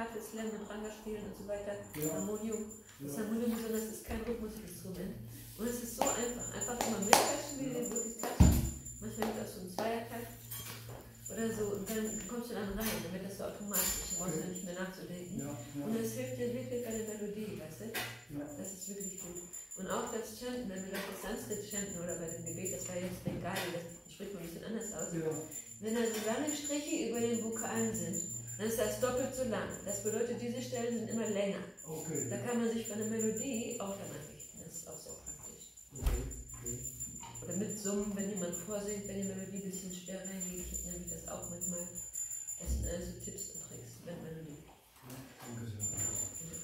Slam mit Ranga spielen und so weiter, Ja. Harmonium. Das Harmonium besonders ist kein Rhythmusinstrument. Und es ist so einfach. Einfach immer mitklatschen, wie du wirklich klatschen. Manchmal gibt es auch so einen Zweiertakt oder so. Und dann kommst du dann rein, dann wird das so automatisch. Dann brauchst du nicht mehr nachzudenken. Ja. Und es hilft dir wirklich bei der Melodie, weißt du? Ja. Das ist wirklich gut. Und auch das Chanten, wenn wir das Sanskrit chanten oder bei dem Gebet, das war jetzt Bengali, das spricht man ein bisschen anders aus. Ja. Wenn da so lange Striche über den Vokalen sind, dann ist das doppelt so lang. Das bedeutet, diese Stellen sind immer länger. Okay. Da kann man sich von der Melodie auch danach richten. Das ist auch sehr praktisch. Okay. Oder mit Summen, wenn jemand vorsingt, wenn die Melodie ein bisschen schwer reingeht, ich nehme das auch manchmal. Das sind also Tipps und Tricks mit Melodie. Ja, danke sehr.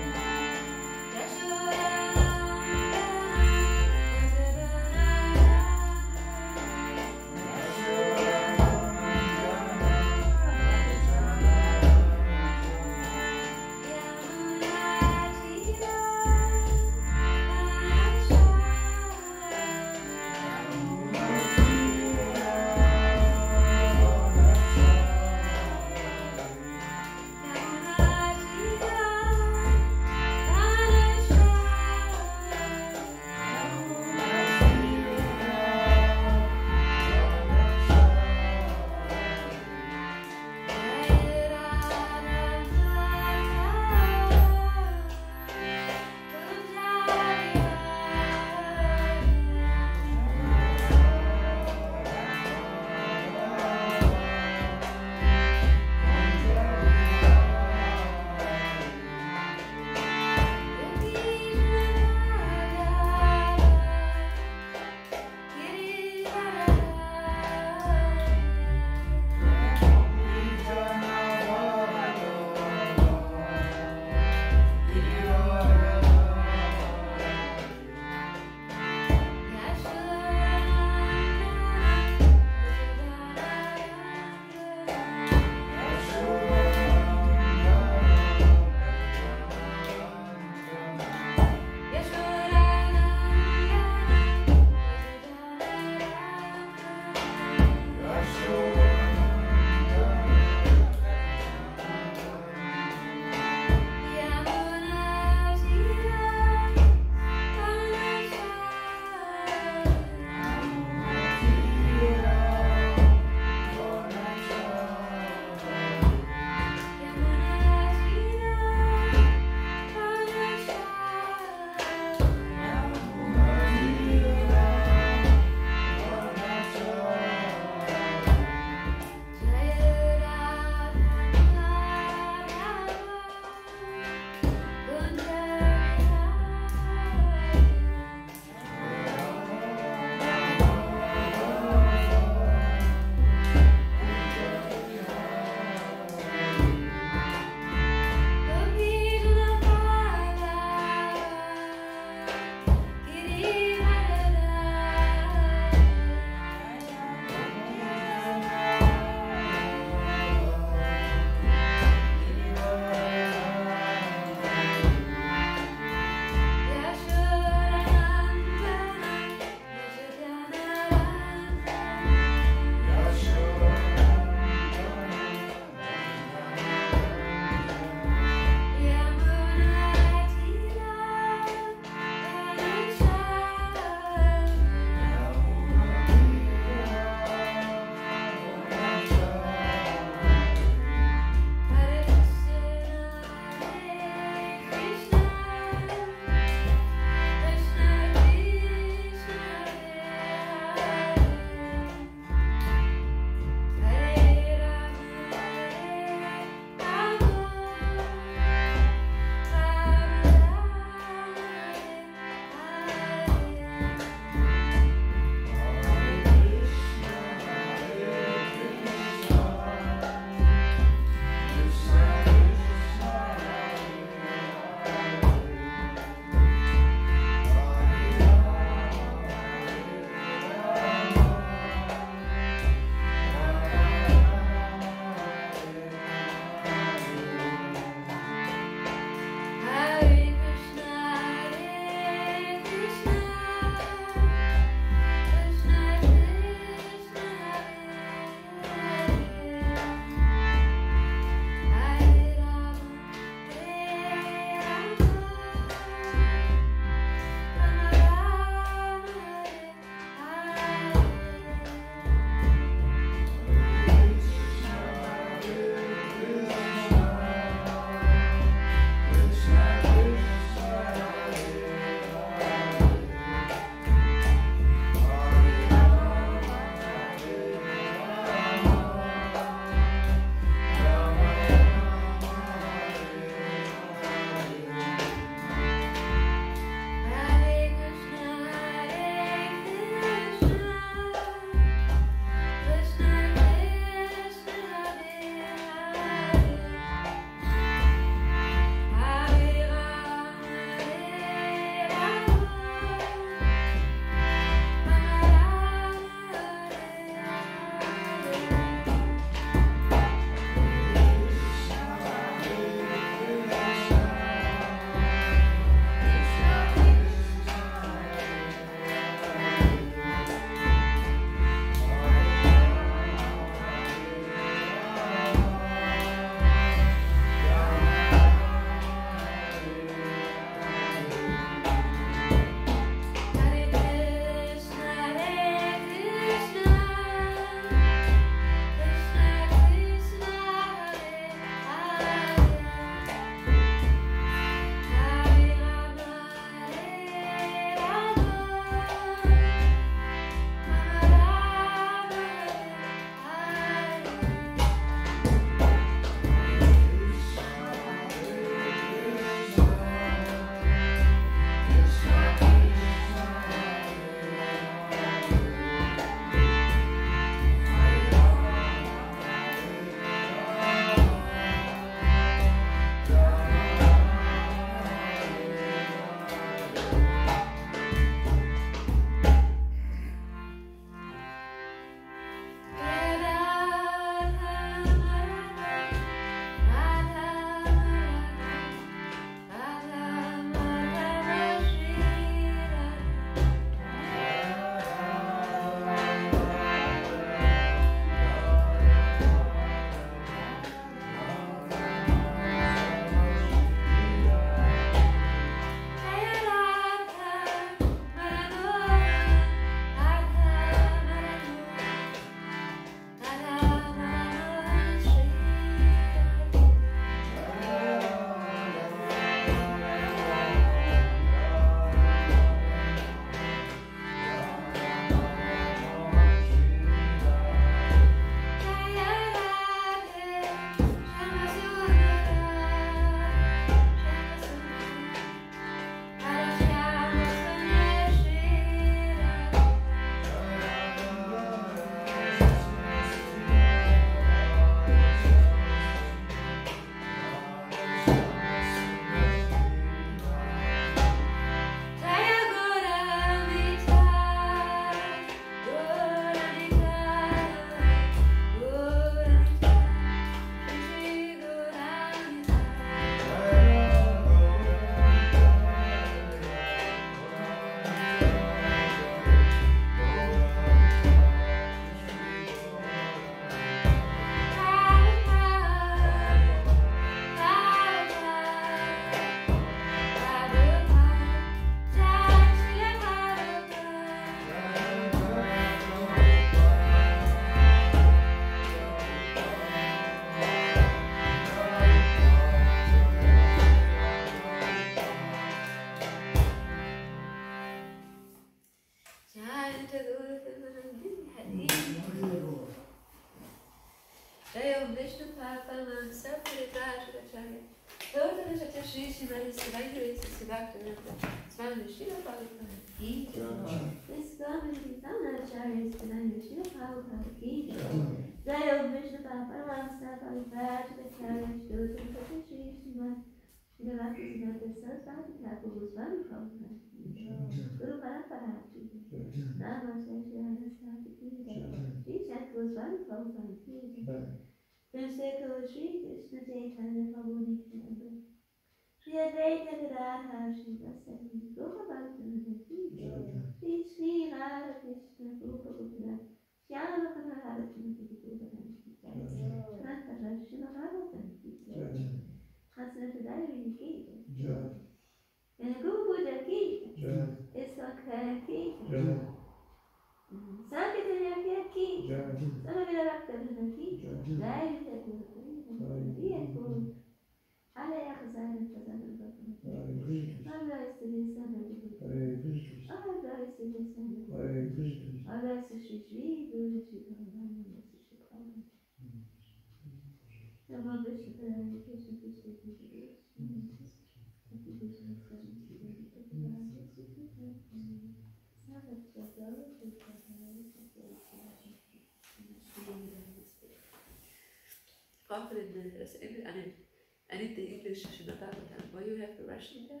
I need the English Shinababa. Will you have the Russian there?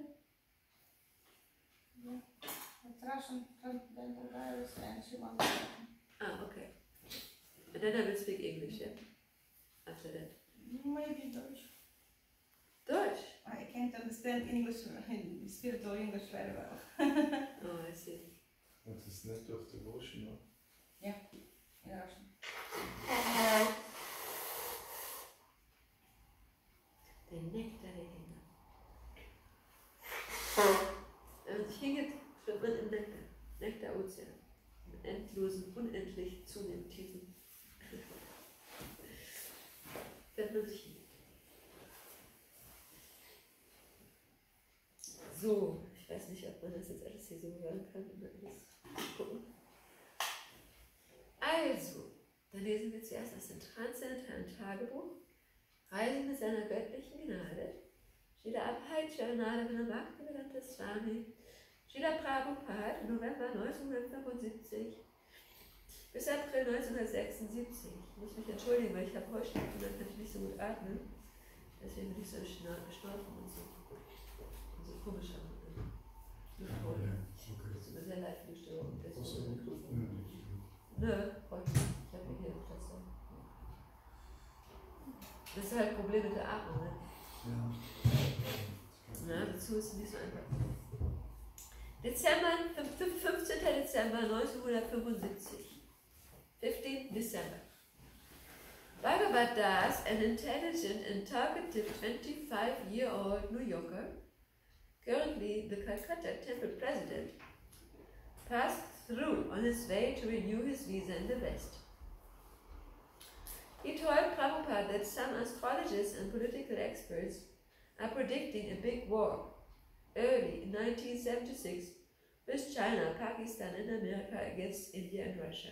Yeah. It's Russian transcendental virus and she wants to. Ah, okay. And then I will speak English, yeah? After that. Maybe Deutsch. Deutsch? I can't understand English, spiritual English very well. Oh, I see. What is nectar of devotion? No? Yeah, in Russian. Der Nektar der Kinder. Und Hinget schwimmt man im Nektar. Nektar-Ozean. Mit endlosen, unendlich zunehmend Tiefen. Fährt man sich hin. So, ich weiß nicht, ob man das jetzt alles hier so hören kann. Alles gucken. Also, dann lesen wir zuerst aus dem transzendentalen Tagebuch. Reisen mit seiner göttlichen Gnade. Srila Abhai-Charanada Bhaktivedanta Swami. Srila Prabhupada, November 1975 bis April 1976. Ich muss mich entschuldigen, weil ich habe Heuschnupfen und dann kann ich nicht so gut atmen. Deswegen bin ich so geschnaufen und so komisch am Luftholen. Es tut mir sehr leid für die Störung. Nö, freut mich. Ich habe hier Interesse. Das ist halt ein Problem mit der Atmung, ne? Ja, dazu ist es nicht so einfach. 15. Dezember 1975. 15 December. Bhagavad Das, an intelligent and talkative 25-year-old New Yorker, currently the Calcutta Temple president, passed through on his way to renew his visa in the West. He told Prabhupada that some astrologists and political experts are predicting a big war early in 1976 with China, Pakistan and America against India and Russia.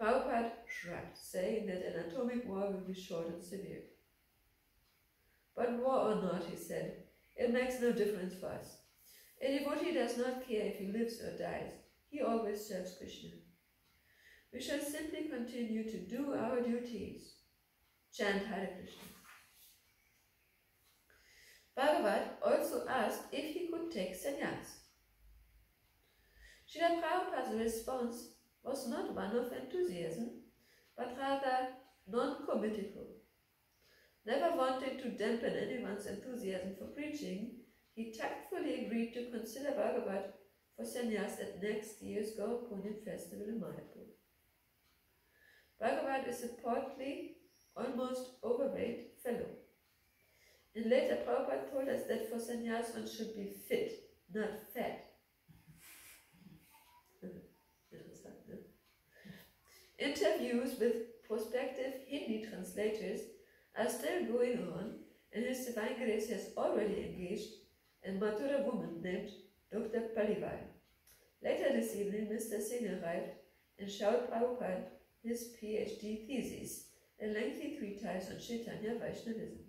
Prabhupada shrugged, saying that an atomic war will be short and severe. But war or not, he said, it makes no difference for us. A devotee does not care if he lives or dies. He always serves Krishna. We shall simply continue to do our duties. chant Hare Krishna. Bhagavad also asked if he could take sannyas. Srila Prabhupada's response was not one of enthusiasm, but rather non-committal. Never wanting to dampen anyone's enthusiasm for preaching, he tactfully agreed to consider Bhagavad for sannyas at next year's Gaur Punim festival in Mayapur. Bhagavad is a portly, almost overweight fellow. And later Prabhupada told us that for sannyas one should be fit, not fat. Interviews with prospective Hindi translators are still going on, and His Divine Grace has already engaged a Mathura woman named Dr. Paliwal. Later this evening, Mr. Singh arrived and showed Prabhupada his PhD thesis, a lengthy treatise on Chaitanya Vaishnavism.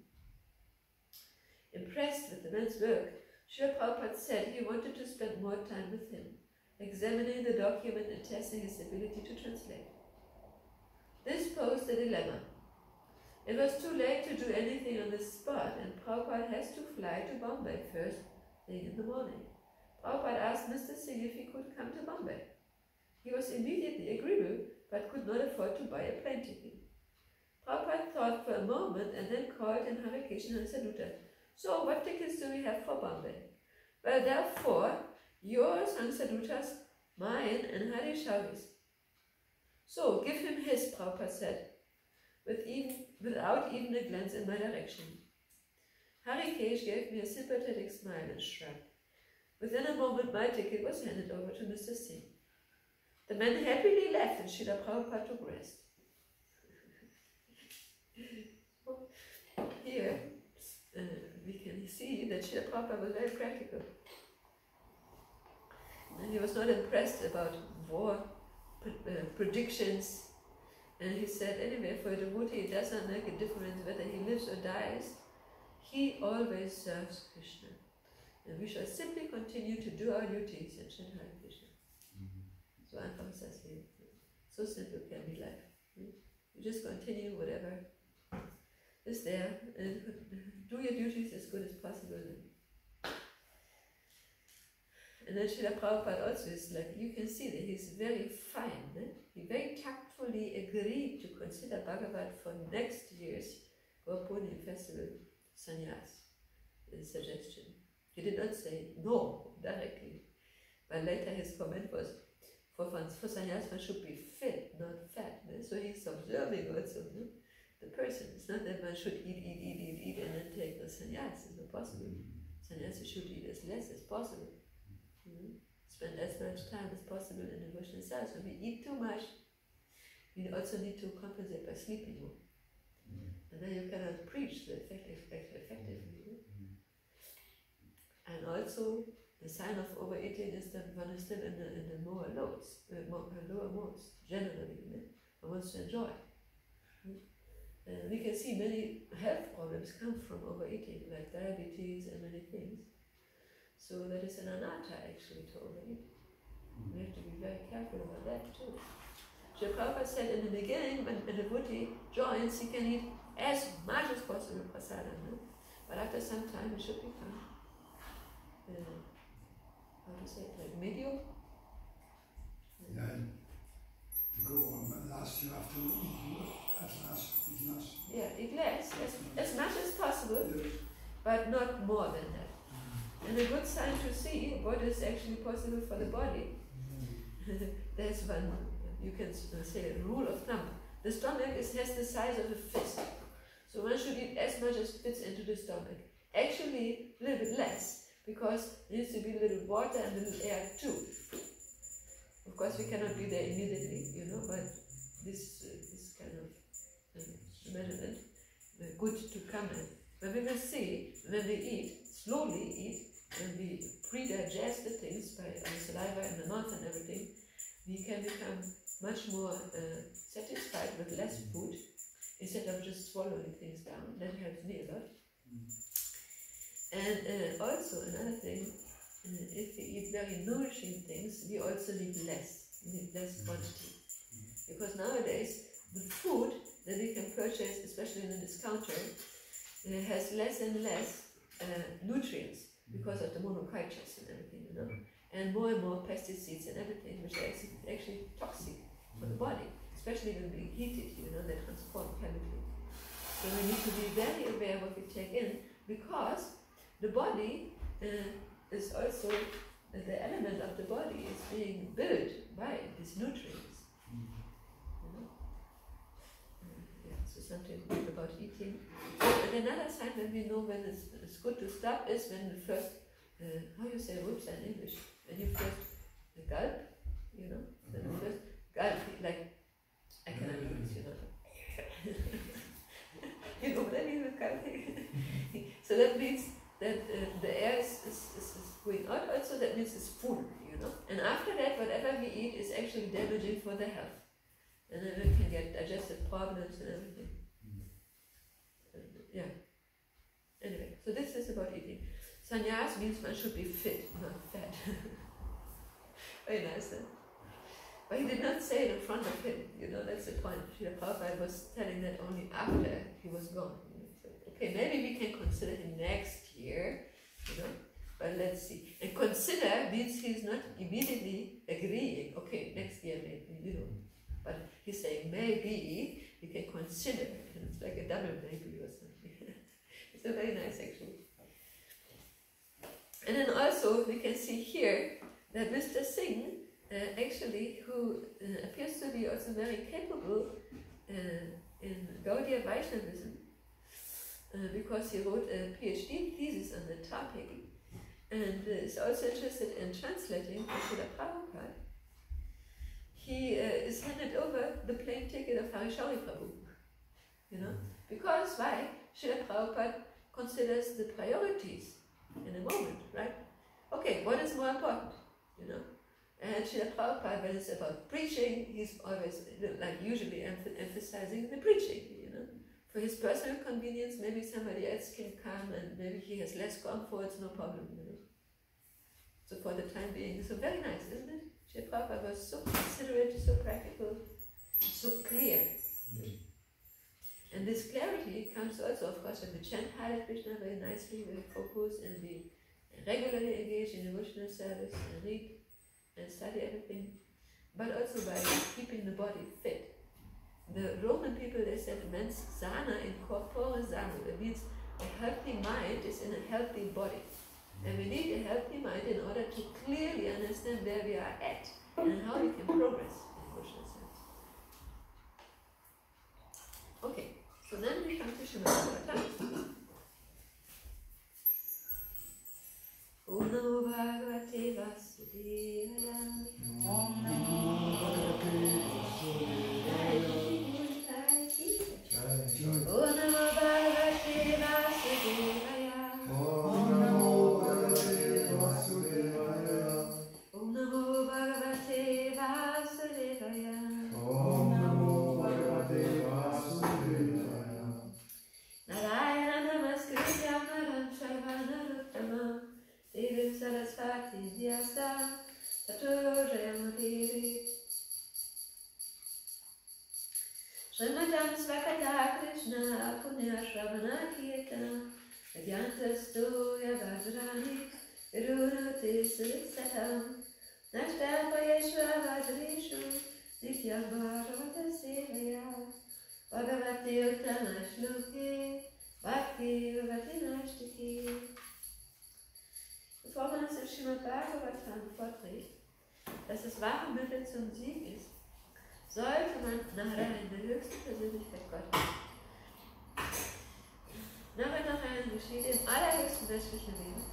Impressed with the man's work, Srila Prabhupada said he wanted to spend more time with him, examining the document and testing his ability to translate. This posed a dilemma. It was too late to do anything on the spot, and Prabhupada has to fly to Bombay first thing in the morning. Prabhupada asked Mr. Singh if he could come to Bombay. He was immediately agreeable, but could not afford to buy a plane ticket. Prabhupada thought for a moment and then called in Hare Krishna and Saluta. So, what tickets do we have for Bombay? Well, there are 4, yours, Hansaduta's, mine, and Hari Shavi's. So, give him his, Prabhupada said, without even a glance in my direction. Harikesh gave me a sympathetic smile and shrugged. Within a moment, my ticket was handed over to Mr. Singh. The man happily left and Srila Prabhupada took rest. Here, we can see that Srila Prabhupada was very practical. And he was not impressed about war predictions. And he said, anyway, for a devotee, it does not make a difference whether he lives or dies. He always serves Krishna. And we shall simply continue to do our duties and chant Hare Krishna. So Anpam says here, so simple can be life. You just continue whatever is there and do your duties as good as possible. And then Srila Prabhupada also is like, you can see that he's very fine. He very tactfully agreed to consider Bhagavad for next year's Gaur Punim festival sannyas, his suggestion. He did not say no directly, but later his comment was, for sannyas one should be fit, not fat. So he's observing also the person. It's not that one should eat and then take the sannyas. It's not possible. Sannyasi should eat as less as possible. Spend as much time as possible in devotional service. When we eat too much, we also need to compensate by sleeping more. And then you cannot preach effectively. And also, the sign of overeating is that one is still in the lower modes, generally. One wants to enjoy. We can see many health problems come from overeating, like diabetes and many things. So that is an anatta actually to overeat. We have to be very careful about that too. Srila Prabhupada said in the beginning, when a devotee joins, he can eat as much as possible prasadam. But after some time, it should become, how to say it, like medium. Yeah, to go on last you have to eat less. Yeah, eat less, as much as possible, Yes. but not more than that. And a good sign to see what is actually possible for the body. There's one, you can say, a rule of thumb. The stomach has the size of a fist. So one should eat as much as fits into the stomach. Actually, a little bit less, because there needs to be a little water and a little air too. Of course, we cannot be there immediately, but this kind of measurement, good to come in. But we will see, when we slowly eat, when we pre-digest the things by our saliva in the mouth and everything, we can become much more satisfied with less food instead of just swallowing things down. That helps me a lot. And also another thing, if we eat very nourishing things, we also need less quantity. Because nowadays the food that we can purchase, especially in a discounter, has less and less nutrients because of the monocultures and everything, you know, and more pesticides and everything, which are actually toxic for the body, especially when we heat it, you know, they transform chemically. So we need to be very aware what we take in, because the body is also, the element of the body is being built by these nutrients. You know? Yeah, so something about eating. And another sign when we know when it's good to stop is when the first, how you say whoops in English, when you first gulp, you know, when the first gulp, like, I cannot do this, you know. You know what I mean with gulping? So that means that the air is going out also, that means it's full, you know. And after that, whatever we eat is actually damaging for the health. And then we can get digestive problems and everything. Yeah. Anyway, so this is about eating. Sannyas means one should be fit, not fat. Very nice, huh? But he did not say it in front of him, you know, that's the point. Srila Prabhupada was telling that only after he was gone. You know? So, okay, maybe we can consider him next year, you know, but let's see. And consider means he's not immediately agreeing, okay, next year maybe, you know. But he's saying maybe you can consider, and it's like a double maybe or something. It's very nice actually. And then also we can see here that Mr. Singh, actually, who appears to be also very capable in Gaudiya Vaishnavism, because he wrote a PhD thesis on the topic, and is also interested in translating for Srila Prabhupada. He is handed over the plane ticket of Harishauri Prabhu, you know, because why? Srila Prabhupada considers the priorities in a moment, right? Okay, what is more important, you know? And Srila Prabhupada, when it's about preaching, he's always, like, usually emphasizing the preaching, you know. For his personal convenience, maybe somebody else can come and maybe he has less comfort, no problem, you know. So for the time being, so very nice, isn't it? Srila Prabhupada was so considerate, so practical, so clear. And this clarity comes also, of course, when we chant Hare Krishna very nicely, very focused, and we regularly engage in devotional service and read and study everything, but also by keeping the body fit. The Roman people, they said, mens sana in corpore sano. That means a healthy mind is in a healthy body. And we need a healthy mind in order to clearly understand where we are at and how we can progress in devotional service. Okay, so then we come to Srimad Bhagavatam. Om Namo Bhagavate Vasudevaya. Om Namo Bhagavate Vasudevaya. Om Namo Bhagavate Vasudevaya. Om Namo Bhagavate Vasudevaya. Om Namo Bhagavate Vasudevaya. Om Namo Bhagavate Vasudevaya. Narayana Namaskrityam Naram Chaiva Narottamam Devim Sarasvati Vyasa Tato Jayamudiri. Srimadam Svakata Krishna Punya Shravana Kirtana Adyantastu Yavajrani Virunuti Silisatam Nashtapayeshva Vajrishu Nityam Bhagavata Sevaya Bhagavati Uttama Shloke Bhakti Bhagavati Nashtiki. Bevor man uns im Srimad Bhagavatam vorträgt, dass das wahre Mittel zum Sieg ist, sollte man Narayan, der höchste Persönlichkeit Gottes, Narayan geschieht im allerhöchsten menschlichen Leben,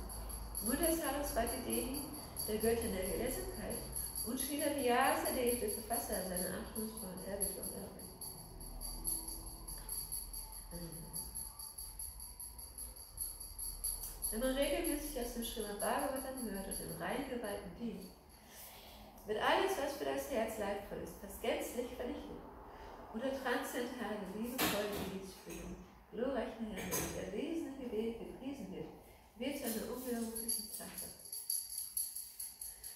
Mutter Saraswati Devi, der Göttin der Gelesenheit, und Srila Vyasa Devi, der Verfasser seiner achtungsvollen Erbittung Arbeit. Wenn man regelmäßig aus dem Srimad Bhagavatam hört und im reinen Geweihten dient, wird alles, was für das Herz leidvoll ist, fast gänzlich vernichtet. Unter transzendentale, liebevolle Liebesfühlung, glorreichen Herren, die erlesene Gebet gepriesen wird zu einer unwiderruflichen Tatsache.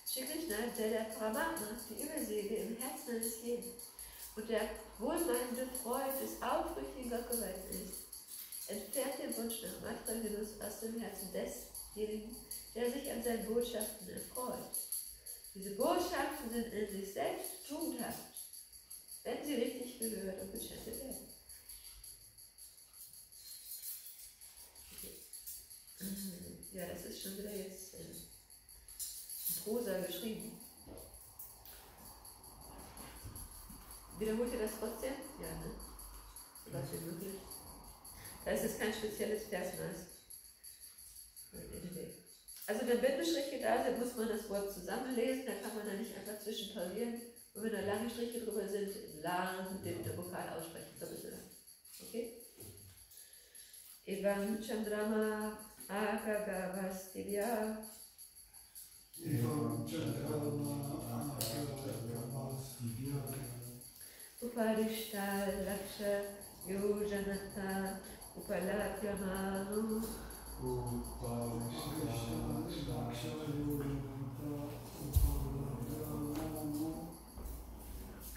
Shri Krishna, der Paramatma, die Überseele im Herzen eines jeden, und der wohlmeinende Freund des aufrichtigen Gotteweiten ist, entfernt den Wunsch nach Materialismus aus dem Herzen desjenigen, der sich an seinen Botschaften erfreut. Diese Botschaften sind in sich selbst tugendhaft, wenn sie richtig gehört und geschätzt werden. Okay. Ja, das ist schon wieder jetzt in Prosa geschrieben. Wiederholt ihr das trotzdem? Ja, ne? So was wie möglich. Da ist es kein spezielles Versmaß. Also wenn Bindestriche da sind, muss man das Wort zusammenlesen, da kann man da nicht einfach zwischenpausieren. Und wenn da lange Striche drüber sind, lang den Vokal aussprechen. So bitte. Okay? Evam Chandrama Akagavastivya Evam Chandrama Akagavastivya Uparishta Laksha Yojanata Upalapyamanu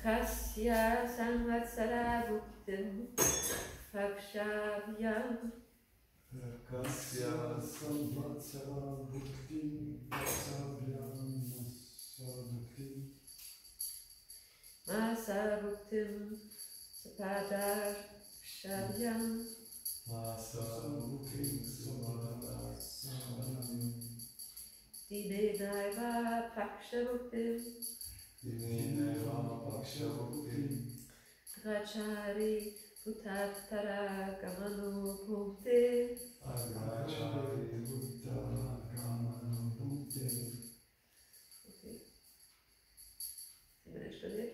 Kasya Samvatsara Bhuktim Pakshavyam Kasya Samvatsara Bhuktim Pakshavyam Masabhuktim Masa Bhuktim Sapadakshavyam Masabhuktim Sapadakshavyam Dinenaiva Pakshabhuktim Dinenaiva Pakshabhuktim Grachari Puttattara Gamano Bhukti Agrachari Puttara Gamano Bhukti. Okay. Sind wir studiert?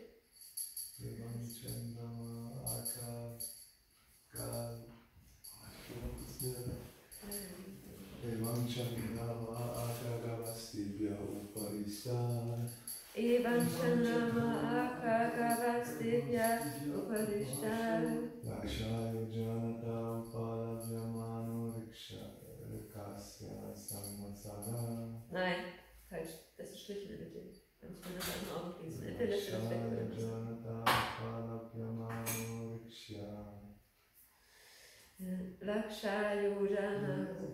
Evam Chandrama Akagavastivya Evam Chandrama Akagavastivya Uparishta Evam Chandrama Akagavastivya Uparishta Lakshayo Janata Upalavyamano Rikasya Samvatsara Nein, falsch. Das ist Strich in der Mitte. Da muss man das andere auch noch lesen. Entweder lässt man das weg oder nicht. Lakshayo Janata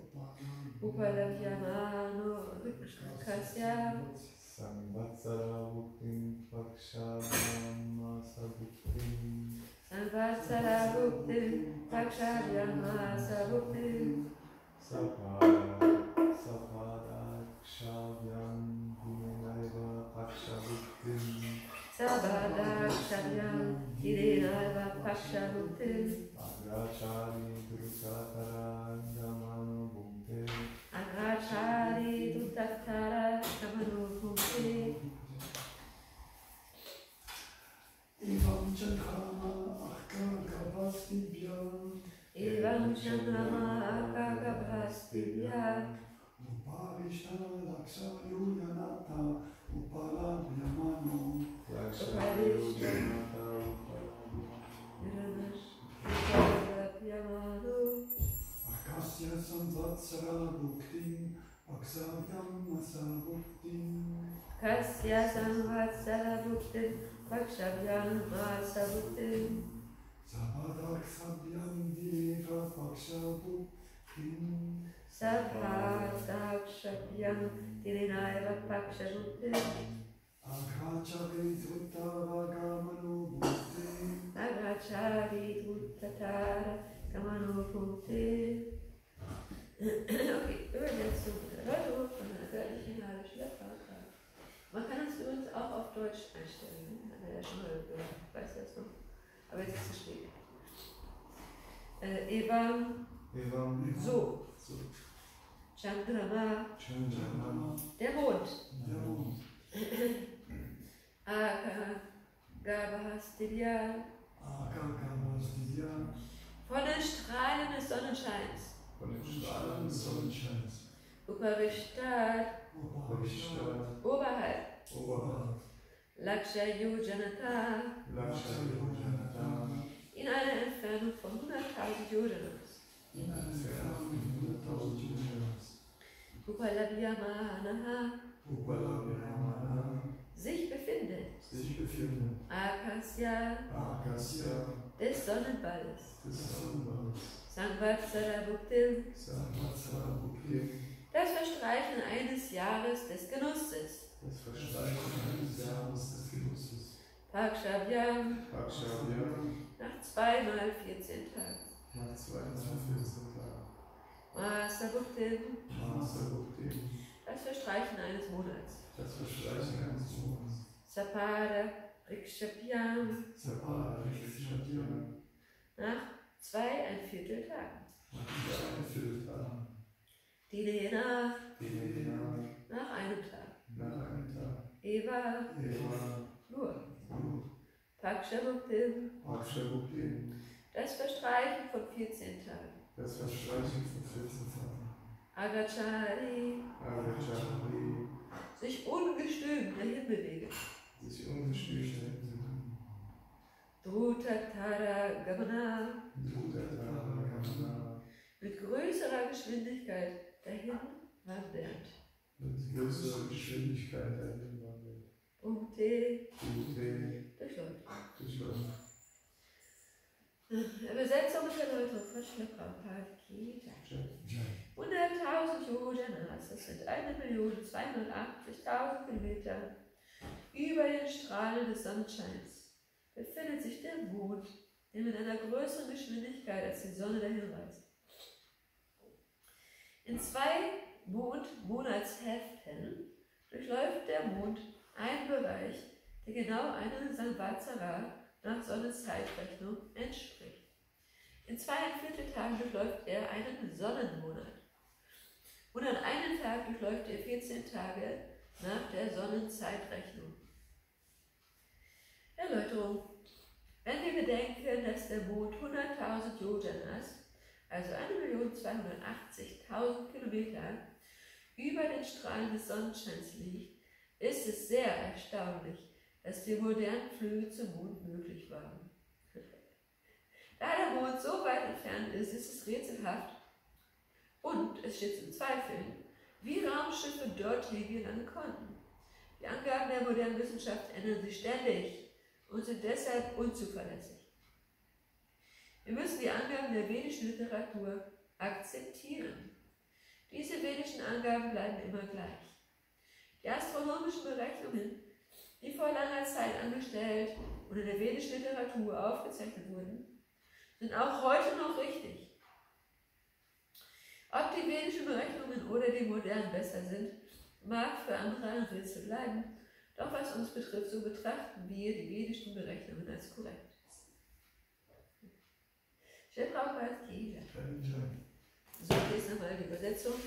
Upalavyamano Rikasya Samvatsara Bhuktim Pakshavyamasa Bhuktim Samvatsara Bhuktim Pakshavyamasa Bhuktim Sapadakshavyam Dinenaiva Pakshabhuktim Sabadakshavyam Dinenaiva Pakshabhuktim Agrachari Drutatara Gamano Bhukte Agrachari Duttattara Gamano Bhukti Evam Chandrama Akagavastivya Evam Chandrama Akagavastivya Uparishta Lakshayo Janata Upalavyamano Lakshayo Janata Upalavyamano Akasya Samvatsara Bhuktim Pakshavyam Masabhuktim Kasya Samvatsara Bhuktim Pakshavyam Masabhuktim Sabadakshavyam Dineva Pakshabhuktim Sabadakshavyam Dinenaiva Pakshabhuktim Agrachari Druttara Gamano Bhuktim Agrachari Duttattara Gamano Bhukti. Okay, Übersetzung der Erläuterung von einer göttlichen Heilige Schöpferkraft. Man kann es übrigens auch auf Deutsch einstellen. Hat er ja schon mal gehört, ich weiß das noch. Aber jetzt ist es spät. Evam, so. Chandrama, Chandrama der Mond. der Mond Akagavastivya, Akagavastivya von den Strahlen des Sonnenscheins. von den Strahlen des Sonnenscheins Uparishtat, Uparishta oberhalb. Oberhalb Lakshayo Janata, Lakshayo Janata in einer Entfernung von 100.000 Yojanas. in einer Entfernung von 100.000 Yojanas Upalavyamanaha, Upalavyamana sich befindet. sich befinden Akasya, Akasya, des Sonnenballes, des Sonnenballs, Samvatsara Bhuktim, Samvatsara Bhuktim, das Verstreichen eines Jahres des Genusses, das Verstreichen eines Jahres des Genusses, Pakshavyam, Pakshavyam, nach 2 mal 14 Tagen, nach 2 mal 14 Tagen, Masa Bhuktim, Masa Bhuktim, das Verstreichen eines Monats, das Verstreichen eines Monats, Sapada Rikshapyam, Sapara Rikshapyam, nach 2¼ Tagen, nach 2¼ Tagen, Dinena, Dinena, nach 1 Tag, nach einem Tag, Eva, Eva, nur, Ru, Pakshabhuktim, Pakshabhuktim, das Verstreichen von 14 Tagen, das Verstreichen von 14 Tagen, Agachari, Agachari, sich ungestüm dahin bewegen, sich ungestüm stellen, Dhrutatara Gamana, Dhutatara Gamana, mit größerer Geschwindigkeit dahin wandernd. mit größerer Geschwindigkeit dahin wandert, Punkte Dhute, durchläuft. durchläuft. Übersetzung und Erläuterung von Srila Prabhupada Ki Jai. 100.000 Yojanas, das sind 1.280.000 Kilometer über den Strahlen des Sonnenscheins, befindet sich der Mond, der mit einer größeren Geschwindigkeit als die Sonne dahin reist. In 2 Mondmonatshälften durchläuft der Mond einen Bereich, der genau einem Samvatsara nach Sonnenzeitrechnung entspricht. In 2¼ Tagen durchläuft er einen Sonnenmonat. Und an einem Tag durchläuft er 14 Tage nach der Sonnenzeitrechnung. Erläuterung. Wenn wir bedenken, dass der Mond 100.000 Yojanas, also 1.280.000 Kilometer, über den Strahlen des Sonnenscheins liegt, ist es sehr erstaunlich, dass die modernen Flüge zum Mond möglich waren. Da der Mond so weit entfernt ist, ist es rätselhaft und es steht zum Zweifeln, wie Raumschiffe dorthin gelangen konnten. Die Angaben der modernen Wissenschaft ändern sich ständig und sind deshalb unzuverlässig. Wir müssen die Angaben der vedischen Literatur akzeptieren. Diese vedischen Angaben bleiben immer gleich. Die astronomischen Berechnungen, die vor langer Zeit angestellt und in der vedischen Literatur aufgezeichnet wurden, sind auch heute noch richtig. Ob die vedischen Berechnungen oder die modernen besser sind, mag für andere ein Rätsel bleiben, doch was uns betrifft, so betrachten wir die vedischen Berechnungen als korrekt. Srila Prabhupada Ki Jai. So, hier ist nochmal die Übersetzung.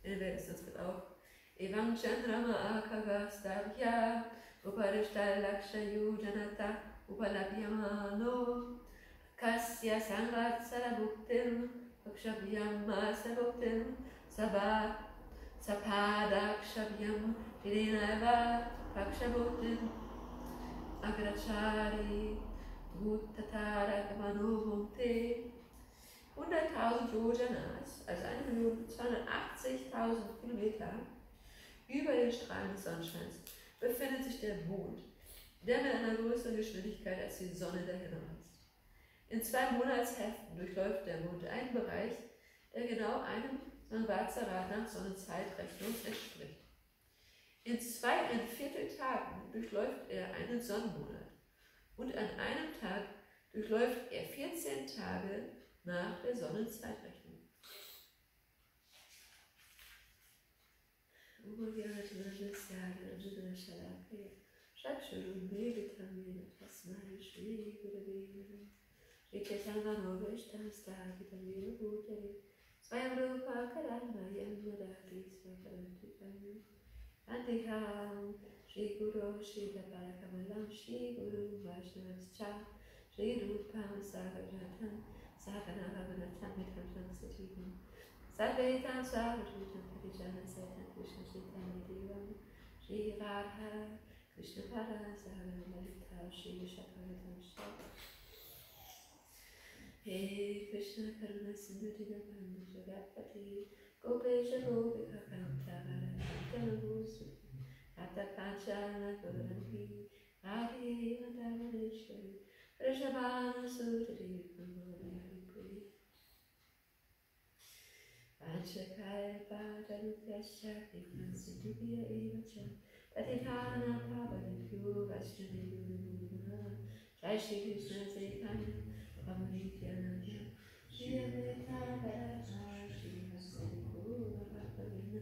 Wer ist das wird auch? Evam Chandrama Akavastabhya Uparishtal Lakshayu Janata Upalabhyamano Kasya Samvatsara Bhuktim Pakshavyam Masa Bhuktim Sapadakshavyam Dineva Pakshabhuktim Agrachari Dhutatara Gamano Bhukti 100.000 Yojanas, also 1.280.000 Kilometer über den Strahlen des Sonnenscheins, befindet sich der Mond, der mit einer größeren Geschwindigkeit als die Sonne dahin reist. In 2 Monatshälften durchläuft der Mond einen Bereich, der genau einem Samvatsara nach Sonnenzeitrechnung entspricht. In 2¼ Tagen durchläuft er einen Sonnenmonat und an einem Tag durchläuft er 14 Tage nach der Sonnenzeitrechnung. Shri Guru Shri Dabarakamalam Shri Guru Vaishnavascha Shri Rupam Sagarjatam Sagana Bhavanatam Mitam Sajivam Sarvetam Savajutam Parijana Saitam Krishna Chaitanya Devam Shri Radha Krishna Pada Sagana Lalita Shri Shakaratam Shak Hey Krishna Karuna Sindhu Dinabandhu Jagatpati Gopesha Gopika Kanta Radha Kanta Rata Kanchana Gaurani Radhe Mandavaneshwari, Rishabhana Sudari, Pramani. Vanchakalpa Tarupyascha, Kripasidubhya Evacha, Patitana Pavanabhyo Vaishnavibhyo, Jai Shri Krishna Chaitanya, Prabhu Nityananda, Shri Advaita Gadadhara, Shri Vasudeva Bhaktivinoda,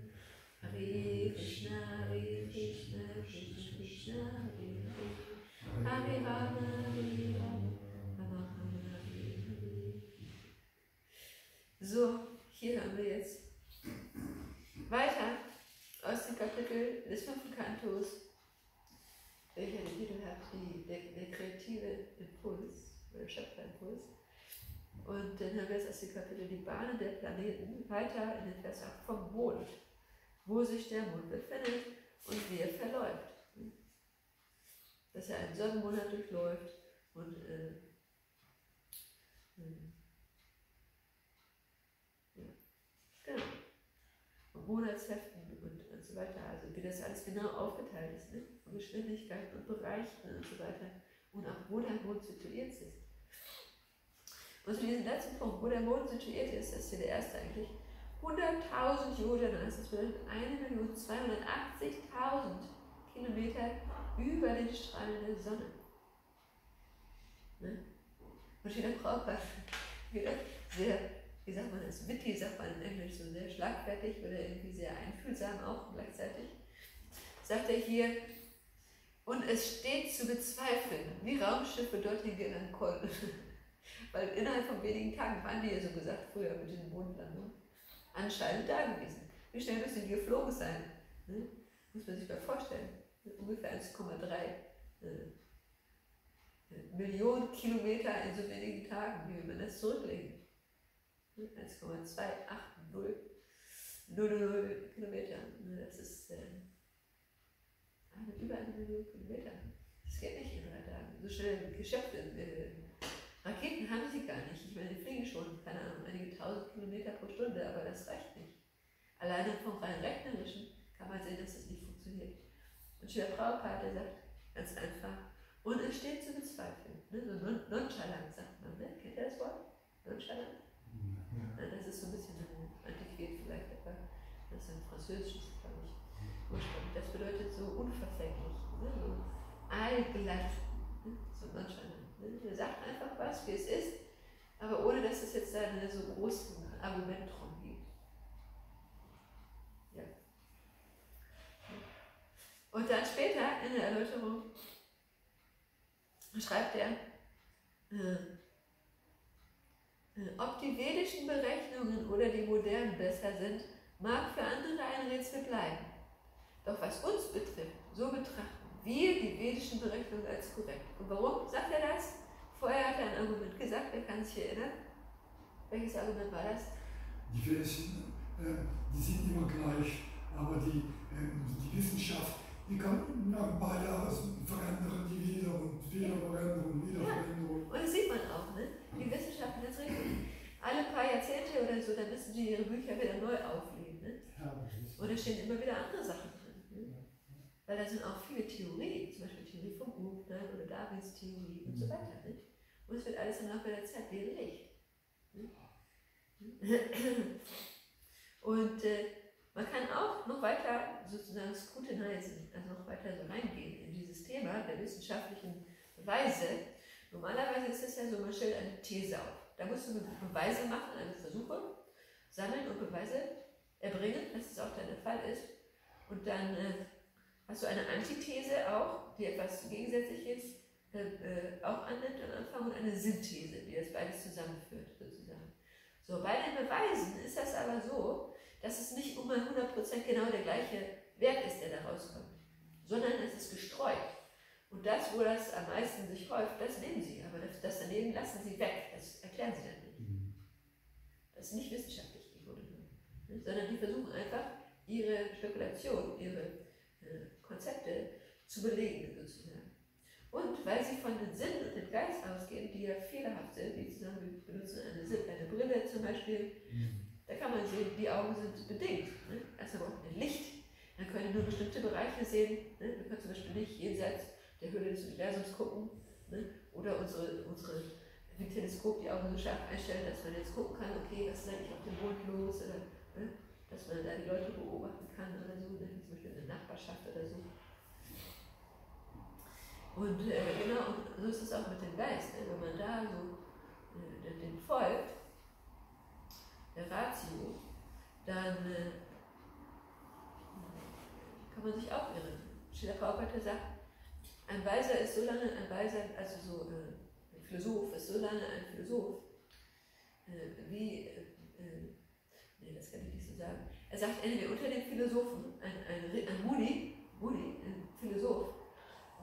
Hare Krishna, Krishna Krishna, Hare Hare, Hare Rama, Hare Rama, Rama Rama, Hare Hare. So, hier haben wir jetzt weiter aus dem Kapitel des 5. Kantos, welcher den Titel hat, der kreative Impuls, oder Schöpferimpuls. Und dann haben wir jetzt aus dem Kapitel die Bahnen der Planeten weiter in den Vers 8 vom Mond, wo sich der Mond befindet und wie er verläuft. Dass er einen Sonnenmonat durchläuft und genau. Und Monatsheften und so weiter, also wie das alles genau aufgeteilt ist, ne? Und Geschwindigkeiten und Bereichen und so weiter. Und auch wo der Mond situiert ist. Und zu diesem letzten Punkt, wo der Mond situiert ist, das ist hier der erste eigentlich, 100.000 Yojanas, das bedeutet 1.280.000 Kilometer über den Strahlen der Sonne. Ne? Und wieder Prabhupada, wieder sehr, wie sagt man das, witty, sagt man in Englisch, so sehr schlagfertig oder irgendwie sehr einfühlsam auch gleichzeitig, sagt er hier, und es steht zu bezweifeln, wie Raumschiffe dorthin gelangen konnten. Weil innerhalb von wenigen Tagen waren die ja so gesagt, früher mit den Mondlandungen, anscheinend da gewesen. Wie schnell müssen die geflogen sein? Ne? Muss man sich mal vorstellen. Ungefähr 1,3 Millionen Kilometer in so wenigen Tagen. Wie will man das zurücklegen? 1,280 Kilometer. Das ist über 1 Million Kilometer. Das geht nicht in 3 Tagen. So schnell Geschöpfe. Raketen haben sie gar nicht. Ich meine, die fliegen schon, keine Ahnung, einige 1000 Kilometer pro Stunde, aber das reicht nicht. Alleine vom rein rechnerischen kann man sehen, dass das nicht funktioniert. Und Srila Prabhupada, der sagt ganz einfach, und es steht zu bezweifeln. Ne? So nonchalant sagt man, ne? Kennt ihr das Wort? Nonchalant? Ja. Das ist so ein bisschen antiquiert vielleicht, aber das ist ein französisches, glaube ich, ursprünglich. Das bedeutet so unverfänglich, ne? So allglatt, ne? So nonchalant. Er sagt einfach was, wie es ist, aber ohne dass es jetzt eine so großen Argumentrum gibt. Ja. Und dann später in der Erläuterung schreibt er, ob die vedischen Berechnungen oder die modernen besser sind, mag für andere ein Rätsel bleiben. Doch was uns betrifft, so betrachten wir die vedischen Berechnungen als korrekt. Und warum sagt er das? Vorher hat er ein Argument gesagt, wer kann sich erinnern? Welches Argument war das? Die vedischen, die sind immer gleich, aber die Wissenschaft, die kann nach ein paar Jahren verändern die wieder und wieder verändern und wieder verändern. Und das sieht man auch, ne? Die Wissenschaften jetzt richtig. Alle paar Jahrzehnte oder so, dann müssen sie ihre Bücher wieder neu auflegen. Ne? Und da stehen immer wieder andere Sachen drin. Ne? Weil da sind auch viele Theorien, zum Beispiel Theorie vom Urknall oder Darwins Theorie und so weiter. Nicht? Und es wird alles im Laufe der Zeit belegt. Und man kann auch noch weiter sozusagen scrutinisen, also noch weiter so reingehen in dieses Thema der wissenschaftlichen Beweise. Normalerweise ist es ja so, man stellt eine These auf. Da musst du Beweise machen, also Versuche sammeln und Beweise erbringen, dass es auch der Fall ist. Und dann hast du eine Antithese auch, die etwas Gegensätzliches auch annimmt am Anfang und eine Synthese, die das beides zusammenführt sozusagen. So, bei den Beweisen ist das aber so, dass es nicht um 100% genau der gleiche Wert ist, der da rauskommt, sondern es ist gestreut. Und das, wo das am meisten sich häuft, das nehmen sie, aber das daneben lassen sie weg, das erklären sie dann nicht. Das ist nicht wissenschaftlich geworden, sondern die versuchen einfach, ihre Spekulation, ihre Konzepte zu belegen sozusagen. Und weil sie von den Sinnen und dem Geist ausgehen, die ja fehlerhaft sind, wie zusammen wir benutzen eine Brille zum Beispiel, da kann man sehen, die Augen sind bedingt. Ne? Also ein Licht, dann können nur bestimmte Bereiche sehen. Ne? Man kann zum Beispiel nicht jenseits der Höhle des Universums gucken, ne? Oder unsere mit Teleskop die Augen so scharf einstellen, dass man jetzt gucken kann, okay, was ist eigentlich auf dem Mond los, oder ne? Dass man da die Leute beobachten kann oder so, ne? Zum Beispiel in der Nachbarschaft oder so. Und genau, und so ist es auch mit dem Geist, ne? Wenn man da so den folgt, der Ratio, dann kann man sich auch irren. Srila Prabhupada sagt, ein Weiser ist so lange ein Weiser, also so ein Philosoph ist so lange ein Philosoph, wie, nee, das kann ich nicht so sagen. Er sagt, entweder unter den Philosophen, ein Muni, ein Philosoph,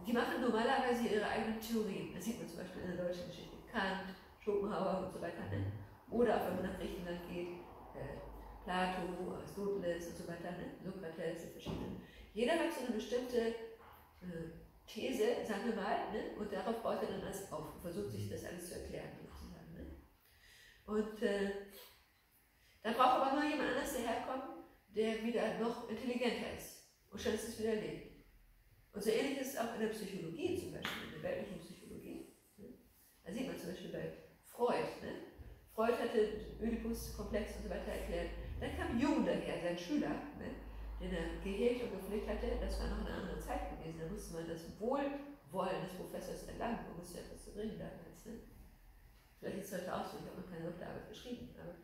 die machen normalerweise ihre eigenen Theorien. Das sieht man zum Beispiel in der deutschen Geschichte. Kant, Schopenhauer und so weiter. Ne? Oder auch wenn man nach Griechenland geht, Plato, Aristoteles und so weiter, ne? Sokrates, verschiedene. Jeder hat so eine bestimmte These, sagen wir mal, ne? Und darauf baut er dann alles auf und versucht sich das alles zu erklären, sozusagen. Ne? Und dann braucht aber nur jemand anders daherkommen, der wieder noch intelligenter ist und schon ist es widerlegt. Und so ähnlich ist es auch in der Psychologie, zum Beispiel, in der weltlichen Psychologie. Ne? Da sieht man zum Beispiel bei Freud. Ne? Freud hatte den Oedipus-Komplex und so weiter erklärt. Dann kam Jung daher, sein Schüler, ne? Den er gehegt und gepflegt hatte. Das war noch eine andere Zeit gewesen. Da musste man das Wohlwollen des Professors erlangen, um es ja etwas zu bringen damals. Ne? Vielleicht ist es heute auch so, ich habe noch keine Doktorarbeit geschrieben, aber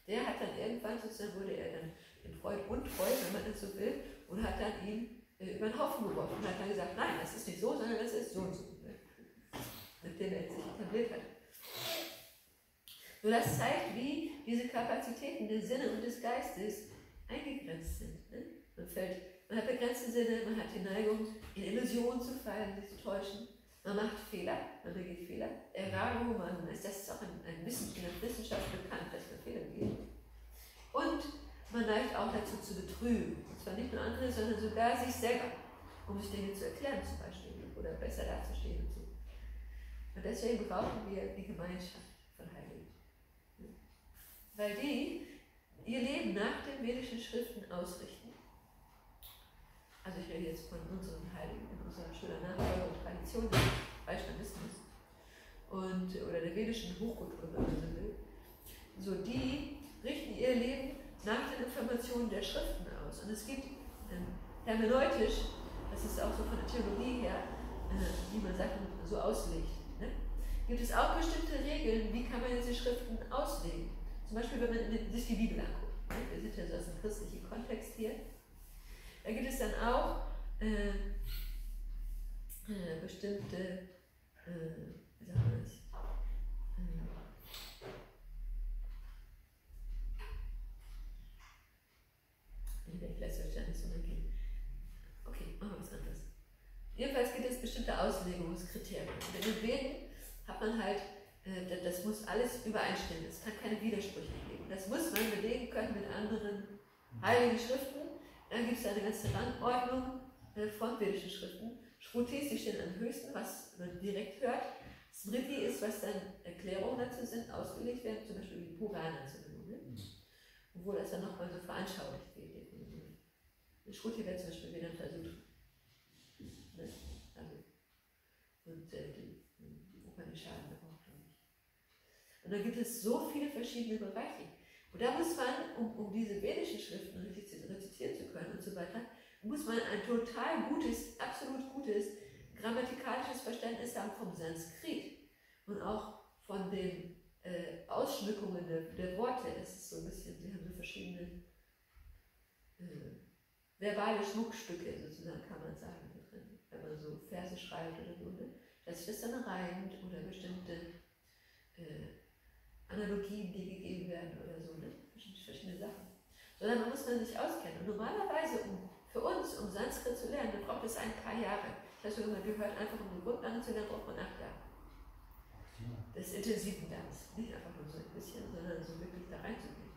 der hat dann irgendwann, sozusagen wurde er dann in Freud untreu, wenn man das so will, und hat dann ihn über den Haufen geworfen und hat dann gesagt, nein, das ist nicht so, sondern das ist so und so. Ne? Nachdem er sich etabliert hat. Nur das zeigt, wie diese Kapazitäten der Sinne und des Geistes eingegrenzt sind. Ne? Man hat begrenzte Sinne, man hat die Neigung, in Illusionen zu fallen, sich zu täuschen. Man macht Fehler, man begeht Fehler. Erraro humanum ist, das ist auch in der Wissenschaft bekannt, dass man Fehler begeht. Und man neigt auch dazu zu betrügen. Und zwar nicht nur andere, sondern sogar sich selber, um sich Dinge zu erklären zum Beispiel oder besser dazustehen und so. Und deswegen brauchen wir die Gemeinschaft von Heiligen. Weil die ihr Leben nach den vedischen Schriften ausrichten. Also ich rede jetzt von unseren Heiligen, in unserer schönen Nachfolge und Tradition des Vaishnavismus oder der vedischen Hochkultur, wenn man so will. So, die richten ihr Leben nach den Informationen der Schriften aus. Und es gibt hermeneutisch, das ist auch so von der Theologie her, wie man Sachen so auslegt, ne? Gibt es auch bestimmte Regeln, wie kann man diese Schriften auslegen. Zum Beispiel, wenn man sich die Bibel anguckt. Ne? Wir sind ja so aus dem christlichen Kontext hier. Da gibt es dann auch bestimmte, wie sagt man das? Vielleicht soll ich da nicht so mitgehen. Okay, machen wir was anderes. Jedenfalls gibt es bestimmte Auslegungskriterien. Und in den Veden hat man halt, das muss alles übereinstimmen. Es kann keine Widersprüche geben. Das muss man belegen können mit anderen heiligen Schriften. Dann gibt es eine ganze Rangordnung von vedischen Schriften. Shrutis, die stehen am höchsten, was man direkt hört. Smriti ist, was dann Erklärungen dazu sind, ausgelegt werden, zum Beispiel die Purana zu nennen. Obwohl das dann nochmal so veranschaulicht wird. Shruti wäre zum Beispiel Vedanta Sutra. Also, und die Upanishaden auch, glaube ich. Und dann gibt es so viele verschiedene Bereiche. Und da muss man, um diese vedischen Schriften richtig rezitieren zu können und so weiter, muss man ein total gutes, absolut gutes grammatikalisches Verständnis haben vom Sanskrit und auch von den Ausschmückungen der Worte. Das ist so ein bisschen, sie haben so verschiedene verbale Schmuckstücke, sozusagen, kann man sagen, da drin, wenn man so Verse schreibt oder so, ne? Dass sich das dann reimt oder bestimmte Analogien, die gegeben werden oder so, ne? Verschiedene Sachen. Sondern man muss man sich auskennen. Und normalerweise, für uns, um Sanskrit zu lernen, dann braucht es ein paar Jahre. Ich habe schon mal gehört, einfach um die Grundlagen zu lernen, braucht man 8 Jahre. Des intensiven Lernens. Nicht einfach nur so ein bisschen, sondern so wirklich da reinzugehen.